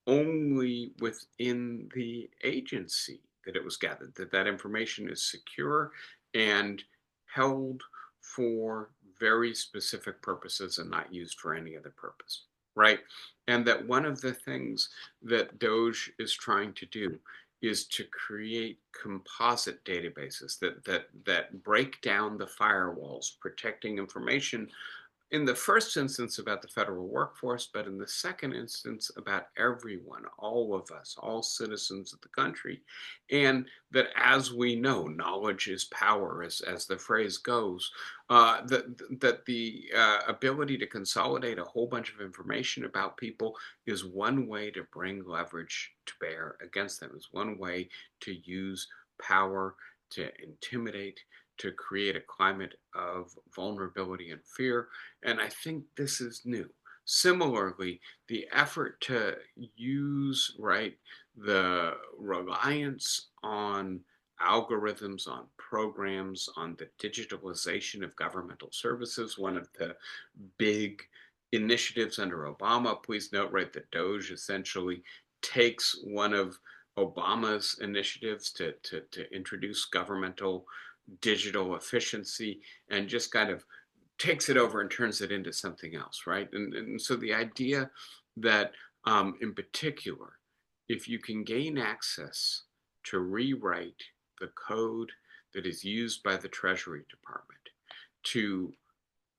only within the agency that it was gathered, that that information is secure and held for very specific purposes and not used for any other purpose, right? And that one of the things that Doge is trying to do is to create composite databases that break down the firewalls protecting information in the first instance about the federal workforce, but in the second instance about everyone, all of us, all citizens of the country. And that, as we know, knowledge is power, as the phrase goes, that the ability to consolidate a whole bunch of information about people is one way to bring leverage to bear against them, is one way to use power to intimidate, to create a climate of vulnerability and fear. And I think this is new. Similarly, the effort to use, right, the reliance on algorithms, on programs, on the digitalization of governmental services, one of the big initiatives under Obama. Please note, right, that Doge essentially takes one of Obama's initiatives to introduce governmental digital efficiency and just kind of takes it over and turns it into something else, right? And so the idea that, in particular, if you can gain access to rewrite the code that is used by the Treasury Department to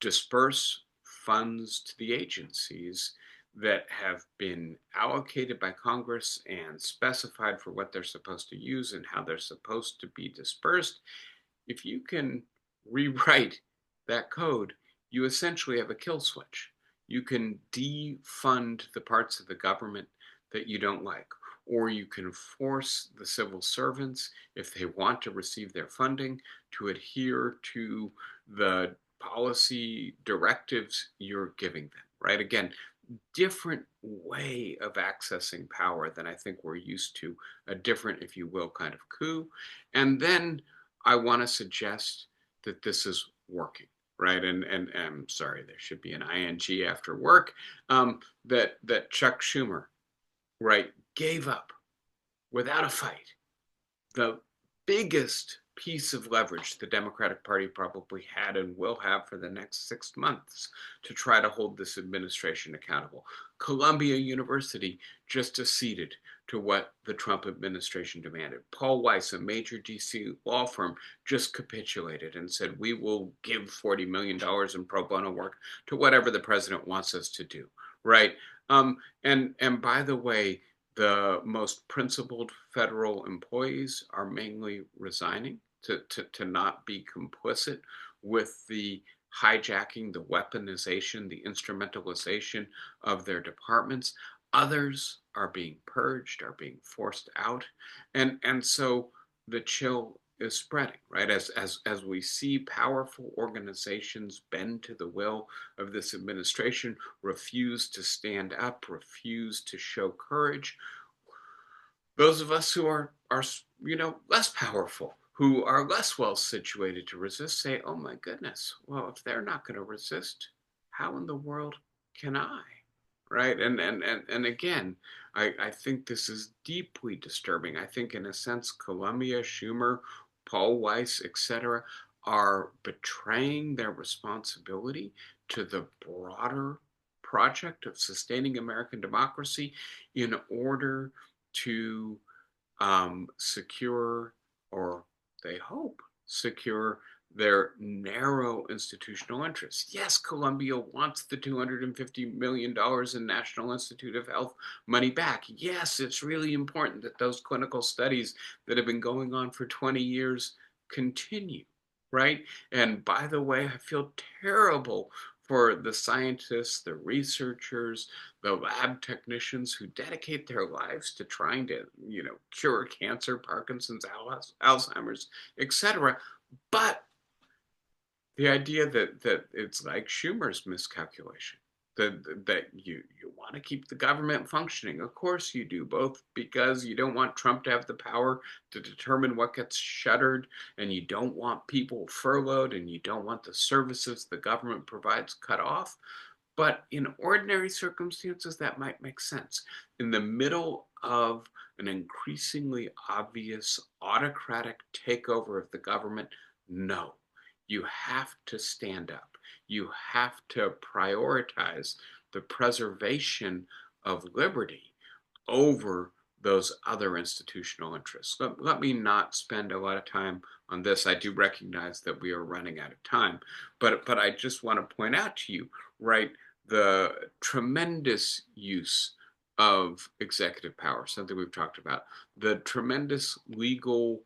disperse funds to the agencies that have been allocated by Congress and specified for what they're supposed to use and how they're supposed to be dispersed, if you can rewrite that code, you essentially have a kill switch. You can defund the parts of the government that you don't like, or you can force the civil servants, if they want to receive their funding, to adhere to the policy directives you're giving them, right? Again, different way of accessing power than I think we're used to, a different, if you will, kind of coup. And then I want to suggest that this is working, right? And I'm sorry, there should be an ing after work. That Chuck Schumer, right, gave up without a fight the biggest piece of leverage the Democratic Party probably had and will have for the next 6 months to try to hold this administration accountable. Columbia University just acceded to what the Trump administration demanded. Paul Weiss, a major DC law firm, just capitulated and said, we will give $40 million in pro bono work to whatever the president wants us to do, right? And by the way, the most principled federal employees are mainly resigning to not be complicit with the hijacking, the weaponization, the instrumentalization of their departments. Others are being purged, are being forced out. And so the chill is spreading, right? As we see powerful organizations bend to the will of this administration, refuse to stand up, refuse to show courage, those of us who are less powerful, who are less well situated to resist, say, oh my goodness, well, if they're not going to resist, how in the world can I? Right? And again, I think this is deeply disturbing. I think in a sense Columbia, Schumer, Paul Weiss, etc., are betraying their responsibility to the broader project of sustaining American democracy in order to secure, or they hope secure, their narrow institutional interests. Yes, Columbia wants the $250 million in National Institute of Health money back. Yes, it's really important that those clinical studies that have been going on for 20 years continue, right? And by the way, I feel terrible for the scientists, the researchers, the lab technicians who dedicate their lives to trying to, cure cancer, Parkinson's, Alzheimer's, etc. But the idea that it's like Schumer's miscalculation, that you want to keep the government functioning. Of course you do, both because you don't want Trump to have the power to determine what gets shuttered, and you don't want people furloughed, and you don't want the services the government provides cut off. But in ordinary circumstances, that might make sense. In the middle of an increasingly obvious autocratic takeover of the government, no. You have to stand up. You have to prioritize the preservation of liberty over those other institutional interests. Let me not spend a lot of time on this. I do recognize that we are running out of time, but I just want to point out to you, right, the tremendous use of executive power, something we've talked about, the tremendous legal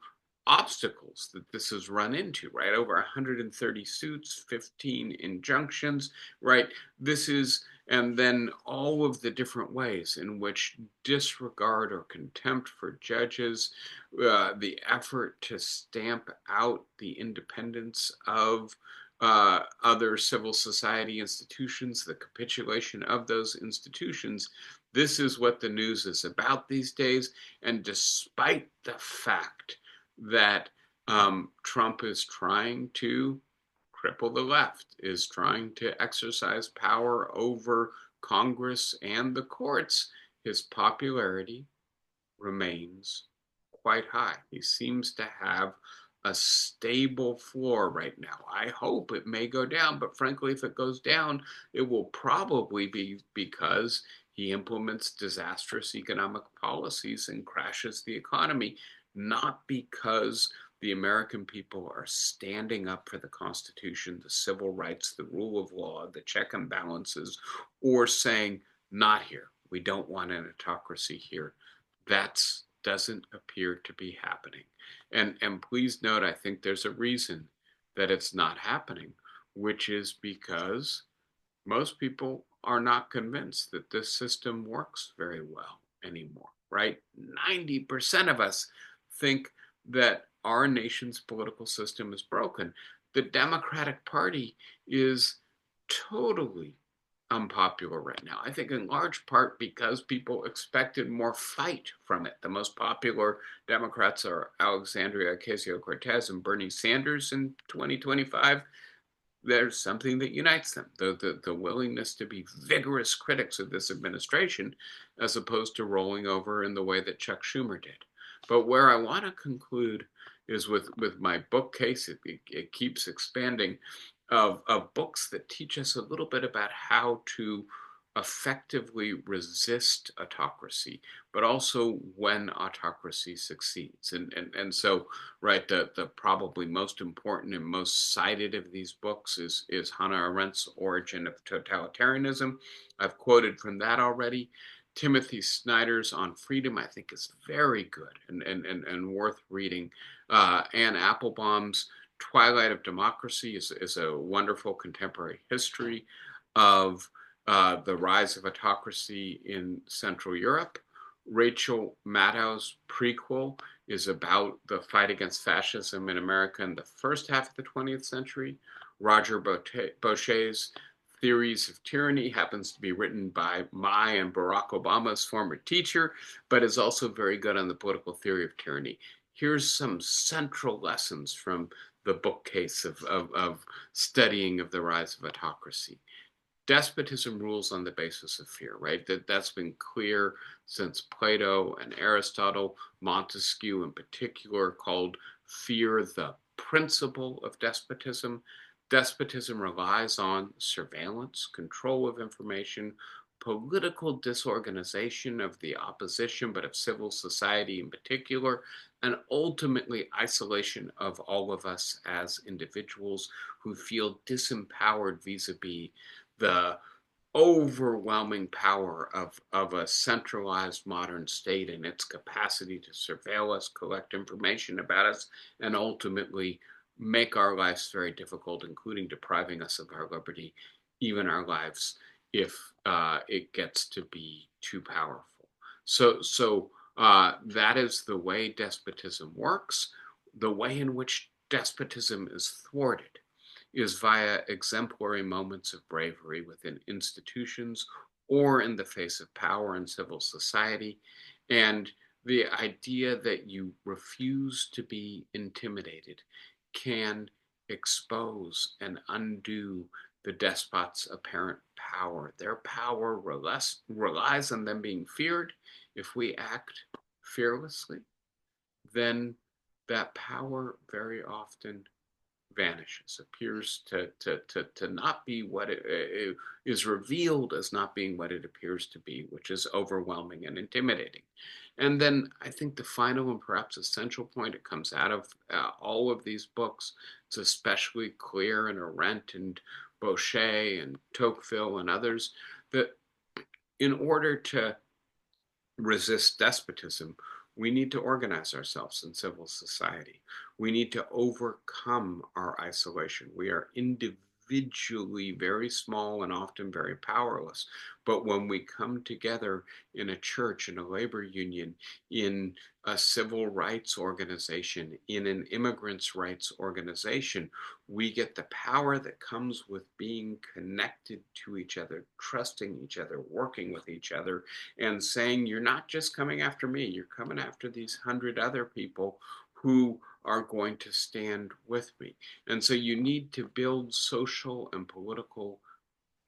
obstacles that this has run into, right? Over 130 suits, 15 injunctions, right? This is, and then all of the different ways in which disregard or contempt for judges, the effort to stamp out the independence of other civil society institutions, the capitulation of those institutions. This is what the news is about these days. And despite the fact that Trump is trying to cripple the left, is trying to exercise power over Congress and the courts, his popularity remains quite high. He seems to have a stable floor right now. I hope it may go down, but frankly, if it goes down, it will probably be because he implements disastrous economic policies and crashes the economy, not because the American people are standing up for the Constitution, the civil rights, the rule of law, the check and balances, or saying, not here. We don't want an autocracy here. That doesn't appear to be happening. And please note, I think there's a reason that it's not happening, which is because most people are not convinced that this system works very well anymore, right? 90% of us think that our nation's political system is broken. The Democratic Party is totally unpopular right now. I think in large part because people expected more fight from it. The most popular Democrats are Alexandria Ocasio-Cortez and Bernie Sanders in 2025. There's something that unites them, the willingness to be vigorous critics of this administration, as opposed to rolling over in the way that Chuck Schumer did. But where I want to conclude is with my bookcase. It keeps expanding of books that teach us a little bit about how to effectively resist autocracy, but also when autocracy succeeds. And so, right, the probably most important and most cited of these books is Hannah Arendt's Origin of Totalitarianism. I've quoted from that already. Timothy Snyder's On Freedom, I think, is very good and worth reading. Anne Applebaum's Twilight of Democracy is a wonderful contemporary history of the rise of autocracy in Central Europe. Rachel Maddow's prequel is about the fight against fascism in America in the first half of the 20th century. Roger Boucher's Theories of Tyranny happens to be written by my and Barack Obama's former teacher, but is also very good on the political theory of tyranny. Here's some central lessons from the bookcase of studying of the rise of autocracy. Despotism rules on the basis of fear, right? That's been clear since Plato and Aristotle. Montesquieu in particular called fear the principle of despotism. Despotism relies on surveillance, control of information, political disorganization of the opposition, but of civil society in particular, and ultimately isolation of all of us as individuals who feel disempowered vis-a-vis the overwhelming power of a centralized modern state and its capacity to surveil us, collect information about us, and ultimately make our lives very difficult, including depriving us of our liberty, even our lives, if it gets to be too powerful. So that is the way despotism works. The way in which despotism is thwarted is via exemplary moments of bravery within institutions or in the face of power in civil society. And the idea that you refuse to be intimidated can expose and undo the despot's apparent power. Their power relies on them being feared. If we act fearlessly, then that power very often vanishes, appears to not be what it is revealed as not being what it appears to be, which is overwhelming and intimidating. And then I think the final and perhaps essential point, it comes out of all of these books. It's especially clear in Arendt and Boucher and Tocqueville and others that in order to resist despotism, we need to organize ourselves in civil society. We need to overcome our isolation. We are individually very small and often very powerless. But when we come together in a church, in a labor union, in a civil rights organization, in an immigrants' rights organization, we get the power that comes with being connected to each other, trusting each other, working with each other, and saying, you're not just coming after me, you're coming after these 100 other people who are going to stand with me. And so you need to build social and political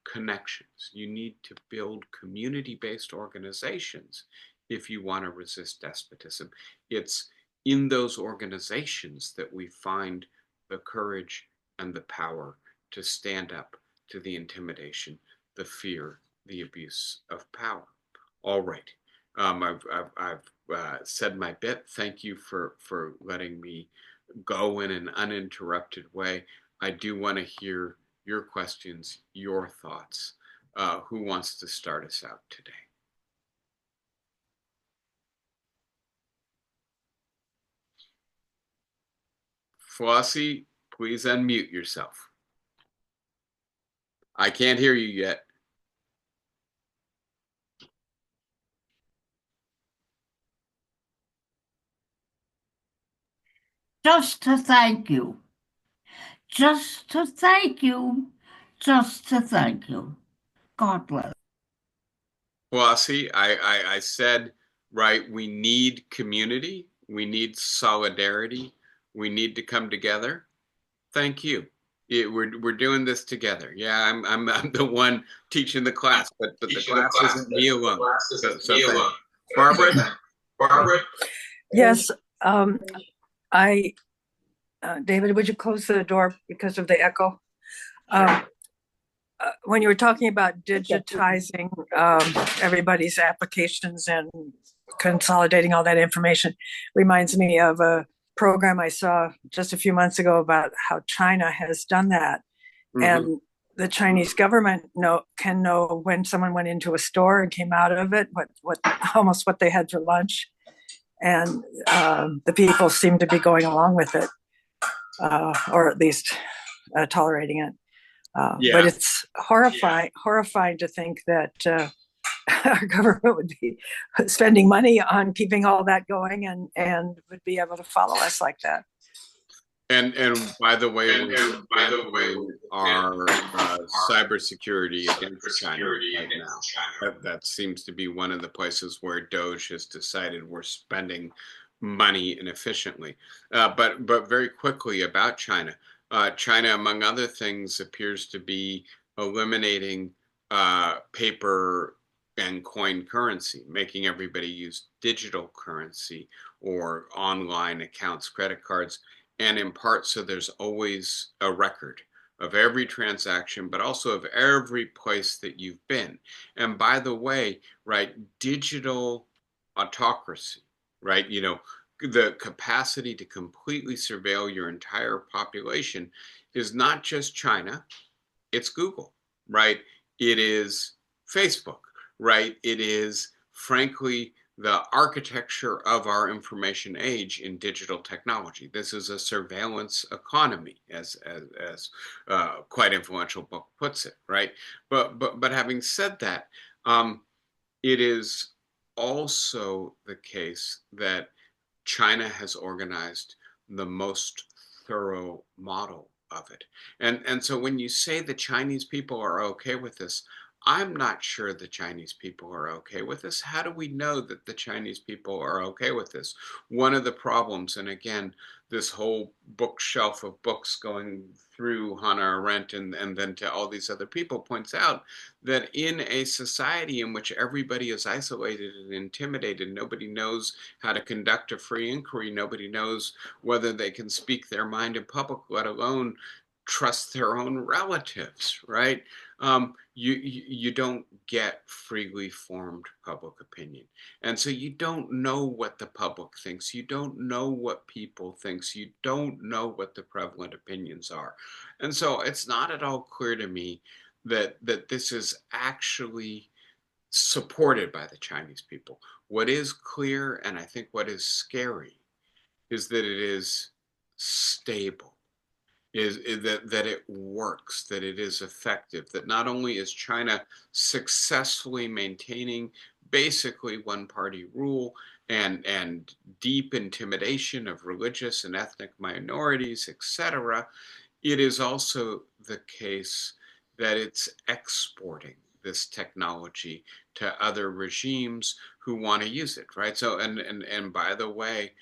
connections. You need to build community-based organizations if you want to resist despotism. It's in those organizations that we find the courage and the power to stand up to the intimidation, the fear, the abuse of power. All right. I've said my bit. Thank you for letting me go in an uninterrupted way. I do want to hear your questions, your thoughts. Who wants to start us out today? Flossie, please unmute yourself. I can't hear you yet. Just to thank you. Just to thank you. Just to thank you. God bless. Flossie, I said, right, we need community. We need solidarity. We need to come together. Thank you. We're doing this together. Yeah, I'm the one teaching the class, but the class isn't me alone. So thank you. Barbara? Barbara? Yes, I David, would you close the door because of the echo? Um, when you were talking about digitizing everybody's applications and consolidating all that information, reminds me of a program I saw just a few months ago about how China has done that. Mm-hmm. And the Chinese government can know when someone went into a store and came out of it, what almost what they had for lunch, and the people seem to be going along with it, or at least tolerating it. But Yeah. it's horrifying to think that our government would be spending money on keeping all that going and would be able to follow us like that. And by the way, we're defending our cybersecurity against China right now. That seems to be one of the places where Doge has decided we're spending money inefficiently. But very quickly about China. China, among other things, appears to be eliminating paper and coin currency, making everybody use digital currency or online accounts, credit cards, and in part so there's always a record of every transaction, but also of every place that you've been. And by the way, right, digital autocracy, right, the capacity to completely surveil your entire population is not just China, it's Google, right? It is Facebook, right? It is, frankly, the architecture of our information age in digital technology. This is a surveillance economy, as quite influential book puts it, right? But having said that, it is also the case that China has organized the most thorough model of it. And so when you say the Chinese people are okay with this, I'm not sure the Chinese people are okay with this. How do we know that the Chinese people are okay with this? One of the problems, and again, this whole bookshelf of books going through Hannah Arendt and then to all these other people points out that in a society in which everybody is isolated and intimidated, nobody knows how to conduct a free inquiry, nobody knows whether they can speak their mind in public, let alone trust their own relatives, right? You don't get freely formed public opinion, and so you don't know what the public thinks. You don't know what people thinks. You don't know what the prevalent opinions are, and so it's not at all clear to me that this is actually supported by the Chinese people. What is clear, and I think what is scary, is that it is stable, is that it works, that it is effective, that not only is China successfully maintaining basically one party rule and deep intimidation of religious and ethnic minorities, etc., it is also the case that it's exporting this technology to other regimes who want to use it, right? So, and by the way,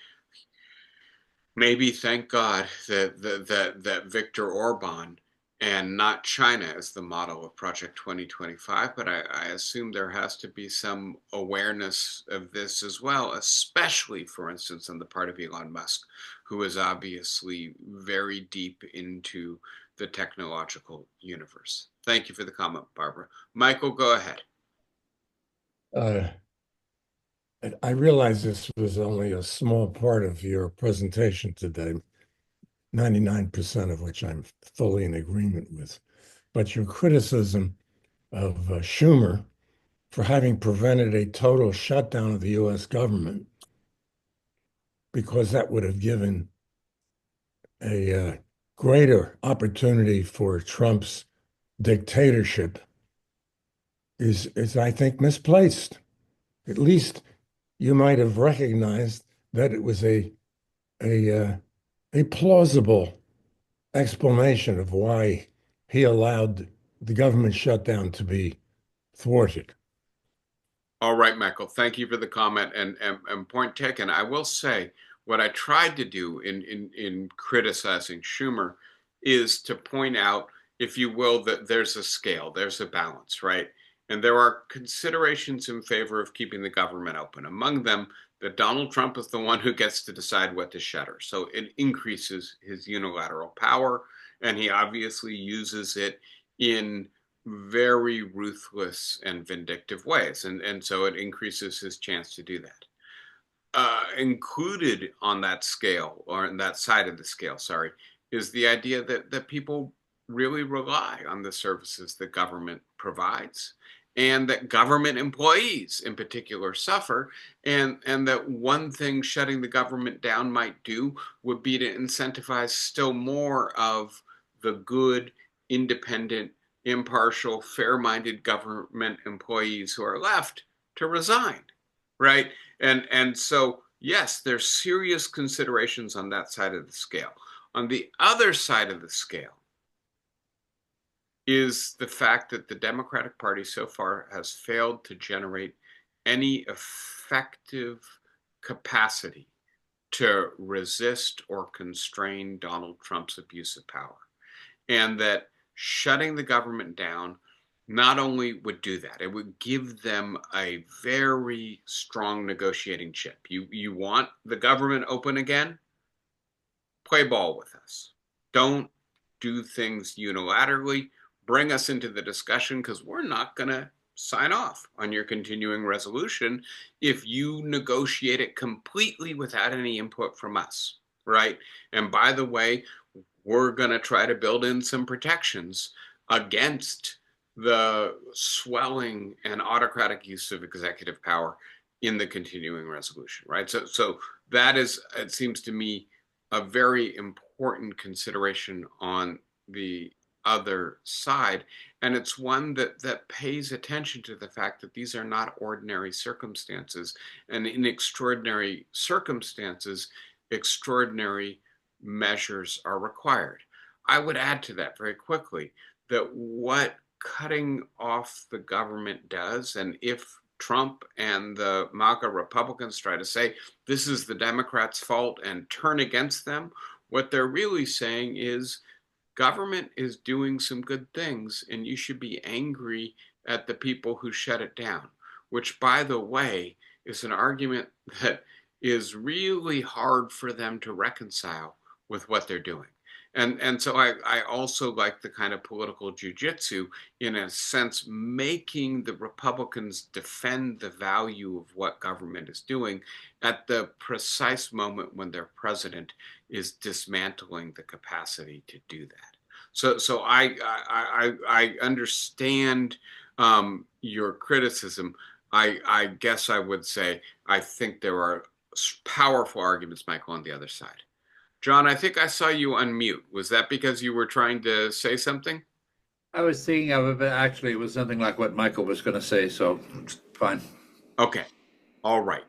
maybe thank God that Viktor Orban and not China is the model of Project 2025, but I assume there has to be some awareness of this as well, especially, for instance, on the part of Elon Musk, who is obviously very deep into the technological universe. Thank you for the comment, Barbara. Michael, go ahead. Uh, I realize this was only a small part of your presentation today, 99% of which I'm fully in agreement with. But your criticism of Schumer for having prevented a total shutdown of the US government, because that would have given a greater opportunity for Trump's dictatorship, is I think, misplaced. At least you might have recognized that it was a uh, a plausible explanation of why he allowed the government shutdown to be thwarted. All right, Michael, thank you for the comment and point taken. I will say what I tried to do in criticizing Schumer is to point out, if you will, that there's a scale, there's a balance, right? And there are considerations in favor of keeping the government open. Among them, that Donald Trump is the one who gets to decide what to shutter. So it increases his unilateral power, and he obviously uses it in very ruthless and vindictive ways. And so it increases his chance to do that. Included on that scale, or on that side of the scale, sorry, is the idea that people really rely on the services that government provides, and that government employees in particular suffer, and that one thing shutting the government down might do would be to incentivize still more of the good, independent, impartial, fair-minded government employees who are left to resign, right? And so yes, there's serious considerations on that side of the scale. On the other side of the scale is the fact that the Democratic Party so far has failed to generate any effective capacity to resist or constrain Donald Trump's abuse of power. And that shutting the government down not only would do that, it would give them a very strong negotiating chip. You want the government open again? Play ball with us. Don't do things unilaterally. Bring us into the discussion, because we're not going to sign off on your continuing resolution if you negotiate it completely without any input from us, right? And by the way, we're going to try to build in some protections against the swelling and autocratic use of executive power in the continuing resolution, right? So that is, it seems to me, a very important consideration on the other side. And it's one that pays attention to the fact that these are not ordinary circumstances. And in extraordinary circumstances, extraordinary measures are required. I would add to that very quickly that what cutting off the government does, and if Trump and the MAGA Republicans try to say this is the Democrats' fault and turn against them, what they're really saying is government is doing some good things and you should be angry at the people who shut it down, which, by the way, is an argument that is really hard for them to reconcile with what they're doing. And so I also like the kind of political jujitsu, in a sense, making the Republicans defend the value of what government is doing at the precise moment when their president is dismantling the capacity to do that. So I understand your criticism. I guess I would say I think there are powerful arguments, Michael, on the other side. John, I think I saw you unmute. Was that because you were trying to say something? I was thinking of it, but actually it was something like what Michael was going to say, so it's fine. Okay. All right.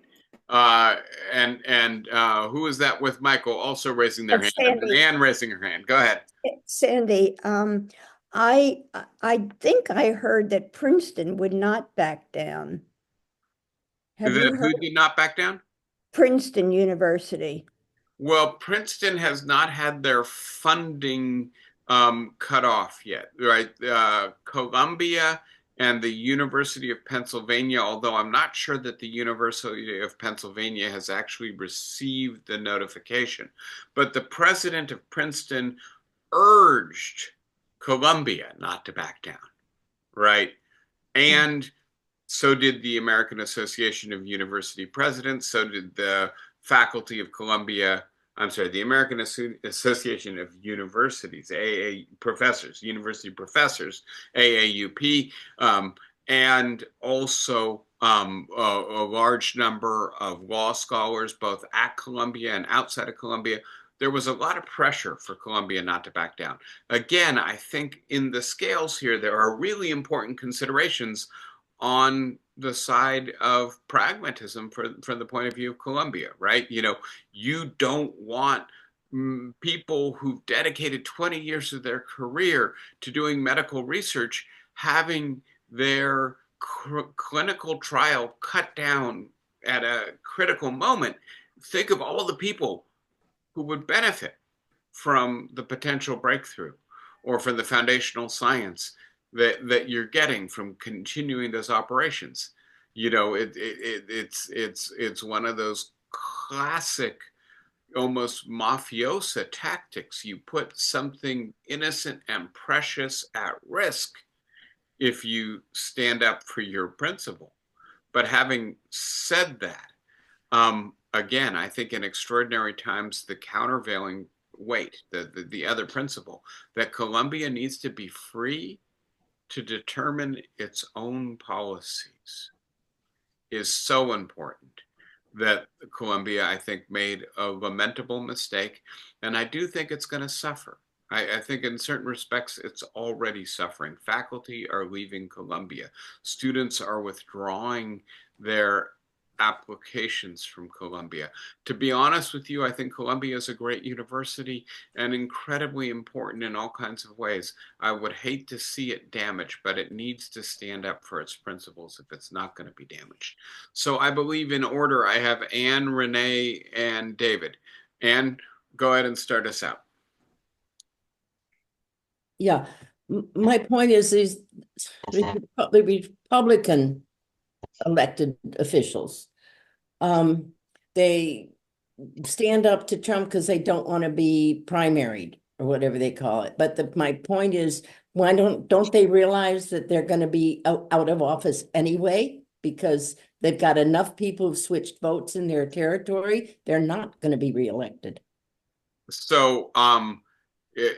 And who is that with Michael also raising their hand? Sandy. And Anne raising her hand. Go ahead. Sandy, I think I heard that Princeton would not back down. Have you Who heard? did not back down? Princeton University. Well, Princeton has not had their funding cut off yet, right? Columbia and the University of Pennsylvania, although I'm not sure that the University of Pennsylvania has actually received the notification. But the president of Princeton urged Columbia not to back down, right? And so did the American Association of University Presidents, so did the faculty of Columbia. I'm sorry, the American Association of Universities, professors, university professors, AAUP, and also a large number of law scholars, both at Columbia and outside of Columbia. There was a lot of pressure for Columbia not to back down. Again, I think in the scales here, there are really important considerations on the side of pragmatism from the point of view of Columbia, right? You don't want people who've dedicated 20 years of their career to doing medical research having their clinical trial cut down at a critical moment. Think of all the people who would benefit from the potential breakthrough or from the foundational science that you're getting from continuing those operations. It's one of those classic, almost mafiosa tactics. You put something innocent and precious at risk if you stand up for your principle. But having said that, again, I think in extraordinary times, the countervailing weight, the other principle, that Colombia needs to be free to determine its own policies is so important, that Colombia, I think, made a lamentable mistake. And I do think it's going to suffer. I think in certain respects, it's already suffering. Faculty are leaving Colombia. Students are withdrawing their applications from Colombia. To be honest with you, I think Columbia is a great university and incredibly important in all kinds of ways. I would hate to see it damaged, but it needs to stand up for its principles if it's not going to be damaged. So I believe in order, I have Anne, Renee, and David. Anne, go ahead and start us out. Yeah, my point is these Republican elected officials, they stand up to Trump because they don't want to be primaried or whatever they call it. But my point is, why don't they realize that they're going to be out of office anyway, because they've got enough people who've switched votes in their territory? They're not going to be reelected. So,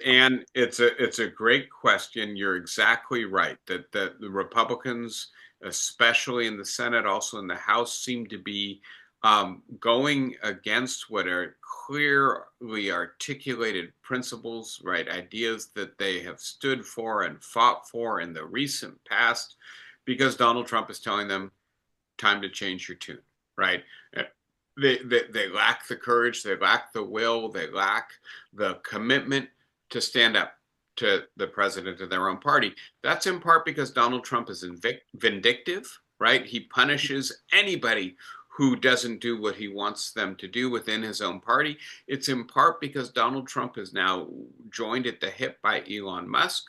and it's a great question. You're exactly right that the Republicans, especially in the Senate, also in the House, seem to be going against what are clearly articulated principles, right? Ideas that they have stood for and fought for in the recent past, because Donald Trump is telling them, time to change your tune, right? They lack the courage, they lack the will, they lack the commitment to stand up to the president of their own party. That's in part because Donald Trump is vindictive, right? He punishes anybody who doesn't do what he wants them to do within his own party. It's in part because Donald Trump is now joined at the hip by Elon Musk,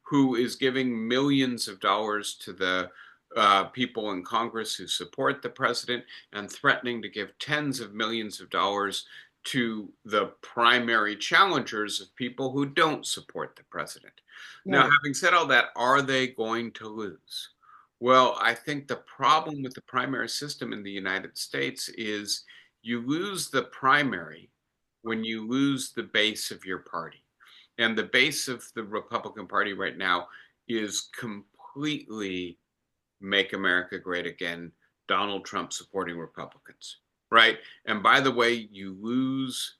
who is giving millions of dollars to the people in Congress who support the president, and threatening to give tens of millions of dollars to the primary challengers of people who don't support the president. Right. Now, having said all that, are they going to lose? Well, I think the problem with the primary system in the United States is you lose the primary when you lose the base of your party. And the base of the Republican Party right now is completely Make America Great Again, Donald Trump supporting Republicans, right? And by the way, you lose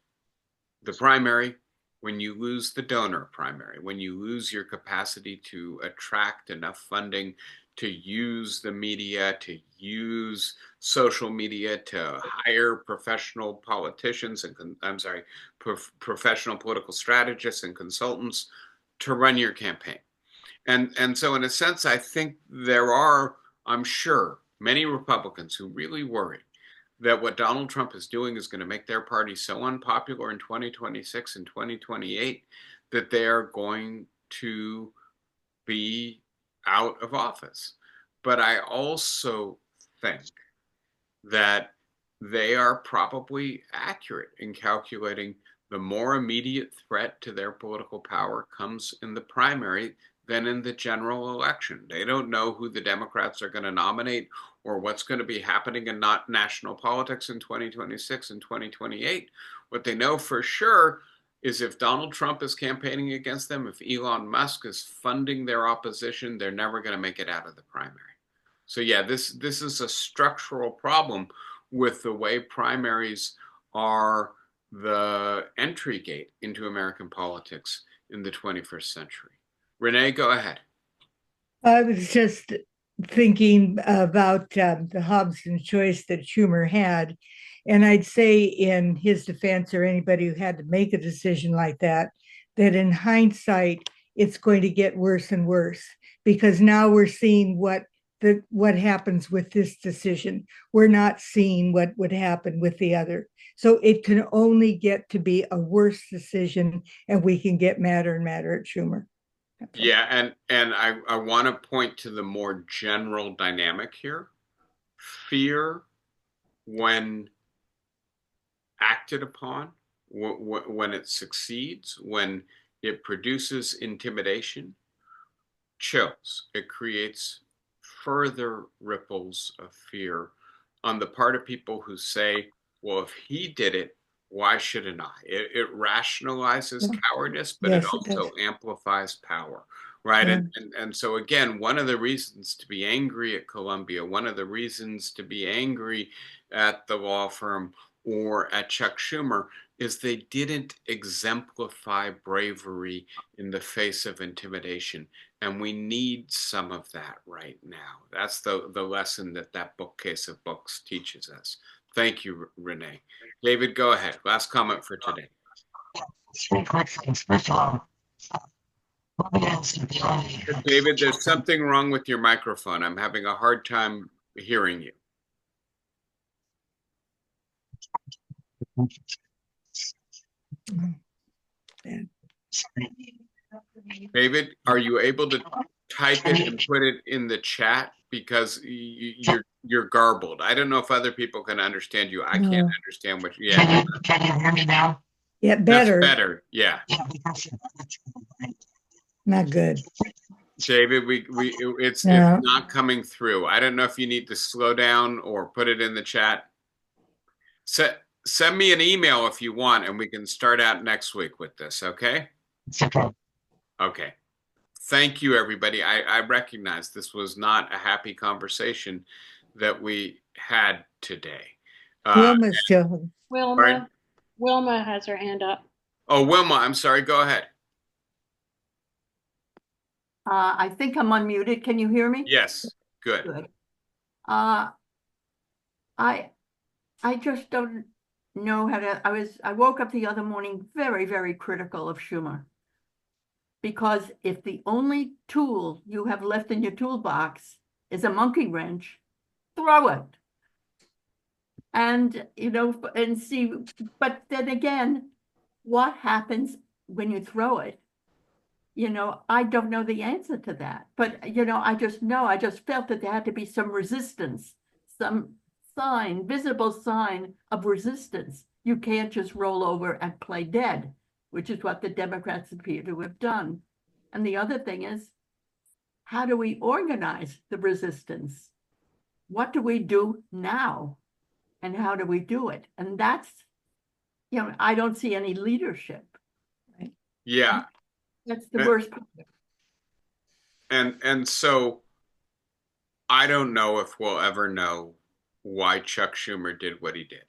the primary when you lose the donor primary, when you lose your capacity to attract enough funding to use the media, to use social media, to hire professional politicians and professional political strategists and consultants to run your campaign. And so in a sense, I think there are, I'm sure, many Republicans who really worry that what Donald Trump is doing is going to make their party so unpopular in 2026 and 2028 that they are going to be out of office. But I also think that they are probably accurate in calculating the more immediate threat to their political power comes in the primary than in the general election. They don't know who the Democrats are going to nominate or what's going to be happening in national politics in 2026 and 2028. What they know for sure is if Donald Trump is campaigning against them, if Elon Musk is funding their opposition, they're never going to make it out of the primary. So yeah, this is a structural problem with the way primaries are the entry gate into American politics in the 21st century. Renee, go ahead. I was just thinking about the Hobson choice that Schumer had. And I'd say in his defense, or anybody who had to make a decision like that in hindsight, it's going to get worse and worse, because now we're seeing what happens with this decision. We're not seeing what would happen with the other. So it can only get to be a worse decision, and we can get madder and madder at Schumer. Yeah, and I want to point to the more general dynamic here, fear, when acted upon, when it succeeds, when it produces intimidation, chills. It creates further ripples of fear on the part of people who say, well, if he did it, why shouldn't I? It rationalizes cowardice, but it Yes, it also does. amplifies power, right? Yeah. And so, again, one of the reasons to be angry at Columbia, one of the reasons to be angry at the law firm or at Chuck Schumer is they didn't exemplify bravery in the face of intimidation. And we need some of that right now. That's the lesson that that bookcase of books teaches us. Thank you, Renee. David, go ahead. Last comment for today. Three quick things. First of all, let me answer the only. David, there's something wrong with your microphone. I'm having a hard time hearing you. David, are you able to type it and put it in the chat? Because you're garbled. I don't know if other people can understand you. I can't understand what you. Yeah, Can you hear me now? Yeah, that's better. better. Yeah. Yeah, because Not good. David, it's not coming through. I don't know if you need to slow down or put it in the chat. Send me an email if you want, and we can start out next week with this. Okay. it's okay. Okay. Thank you, everybody. I recognize this was not a happy conversation that we had today. Wilma's still. Wilma has her hand up. Oh, Wilma, I'm sorry. Go ahead. I think I'm unmuted. Can you hear me? Yes. Good. Good. I just don't know how to. I woke up the other morning very, very critical of Schumer. Because if the only tool you have left in your toolbox is a monkey wrench, throw it. And, and see, but then again, what happens when you throw it? I don't know the answer to that, but, I just felt that there had to be some resistance, some sign, visible sign of resistance. You can't just roll over and play dead, which is what the Democrats appear to have done. And the other thing is, how do we organize the resistance? What do we do now? And how do we do it? And that's, I don't see any leadership. Right? Yeah. That's the worst part. And so I don't know if we'll ever know why Chuck Schumer did what he did.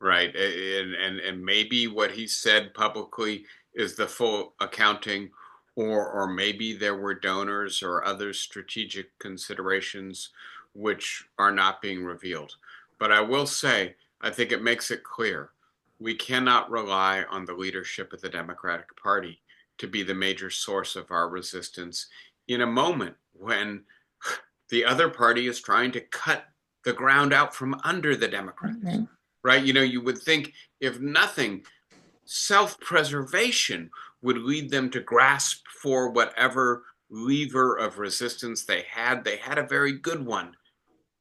Right. And maybe what he said publicly is the full accounting, or maybe there were donors or other strategic considerations which are not being revealed. But I will say, I think it makes it clear we cannot rely on the leadership of the Democratic Party to be the major source of our resistance in a moment when the other party is trying to cut the ground out from under the Democrats. Mm-hmm. Right? You would think, if nothing, self-preservation would lead them to grasp for whatever lever of resistance they had. They had a very good one.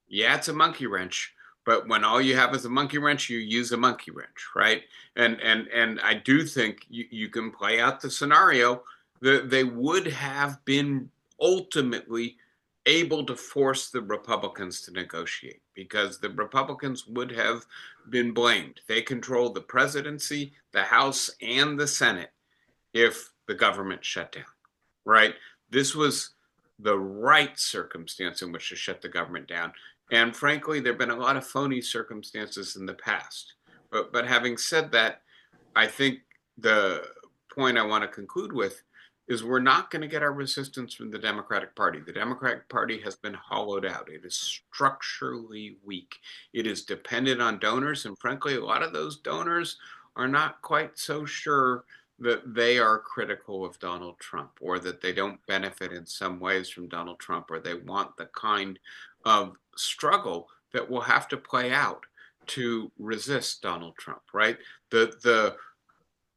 Yeah, it's a monkey wrench, but when all you have is a monkey wrench, you use a monkey wrench, right? And I do think you can play out the scenario that they would have been ultimately able to force the Republicans to negotiate, because the Republicans would have been blamed. They control the presidency, the House, and the Senate if the government shut down, right? This was the right circumstance in which to shut the government down. And frankly, there have been a lot of phony circumstances in the past. But having said that, I think the point I want to conclude with is we're not going to get our resistance from the Democratic Party. The Democratic Party has been hollowed out. It is structurally weak. It is dependent on donors. And frankly, a lot of those donors are not quite so sure that they are critical of Donald Trump, or that they don't benefit in some ways from Donald Trump, or they want the kind of struggle that will have to play out to resist Donald Trump, right? The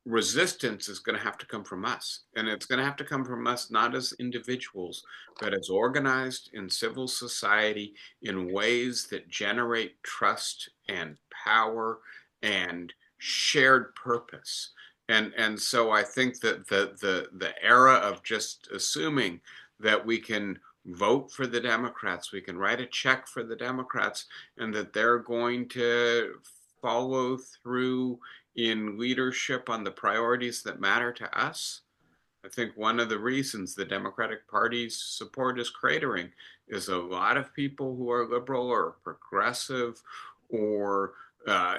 resistance is going to have to come from us. And it's going to have to come from us not as individuals, but as organized in civil society in ways that generate trust and power and shared purpose. And so I think that the era of just assuming that we can vote for the Democrats, we can write a check for the Democrats, and that they're going to follow through in leadership on the priorities that matter to us. I think one of the reasons the Democratic Party's support is cratering is a lot of people who are liberal or progressive or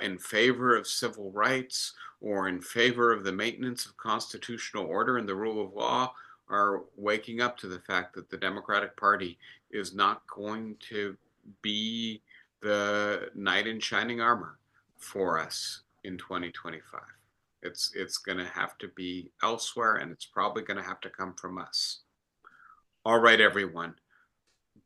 in favor of civil rights or in favor of the maintenance of constitutional order and the rule of law are waking up to the fact that the Democratic Party is not going to be the knight in shining armor for us in 2025. It's going to have to be elsewhere, and it's probably going to have to come from us. All right, everyone.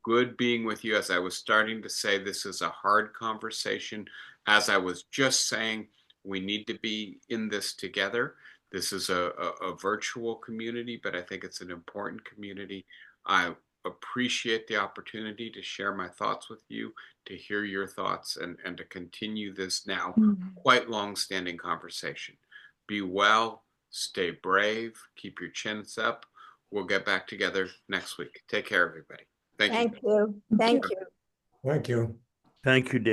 Good being with you. As I was starting to say, this is a hard conversation. As I was just saying, we need to be in this together. This is a virtual community, but I think it's an important community. I appreciate the opportunity to share my thoughts with you, to hear your thoughts, and to continue this now quite long-standing conversation. Be well, stay brave, keep your chins up. We'll get back together next week. Take care, everybody. Thank you. Thank you. Thank you. Thank you. Thank you, Dave.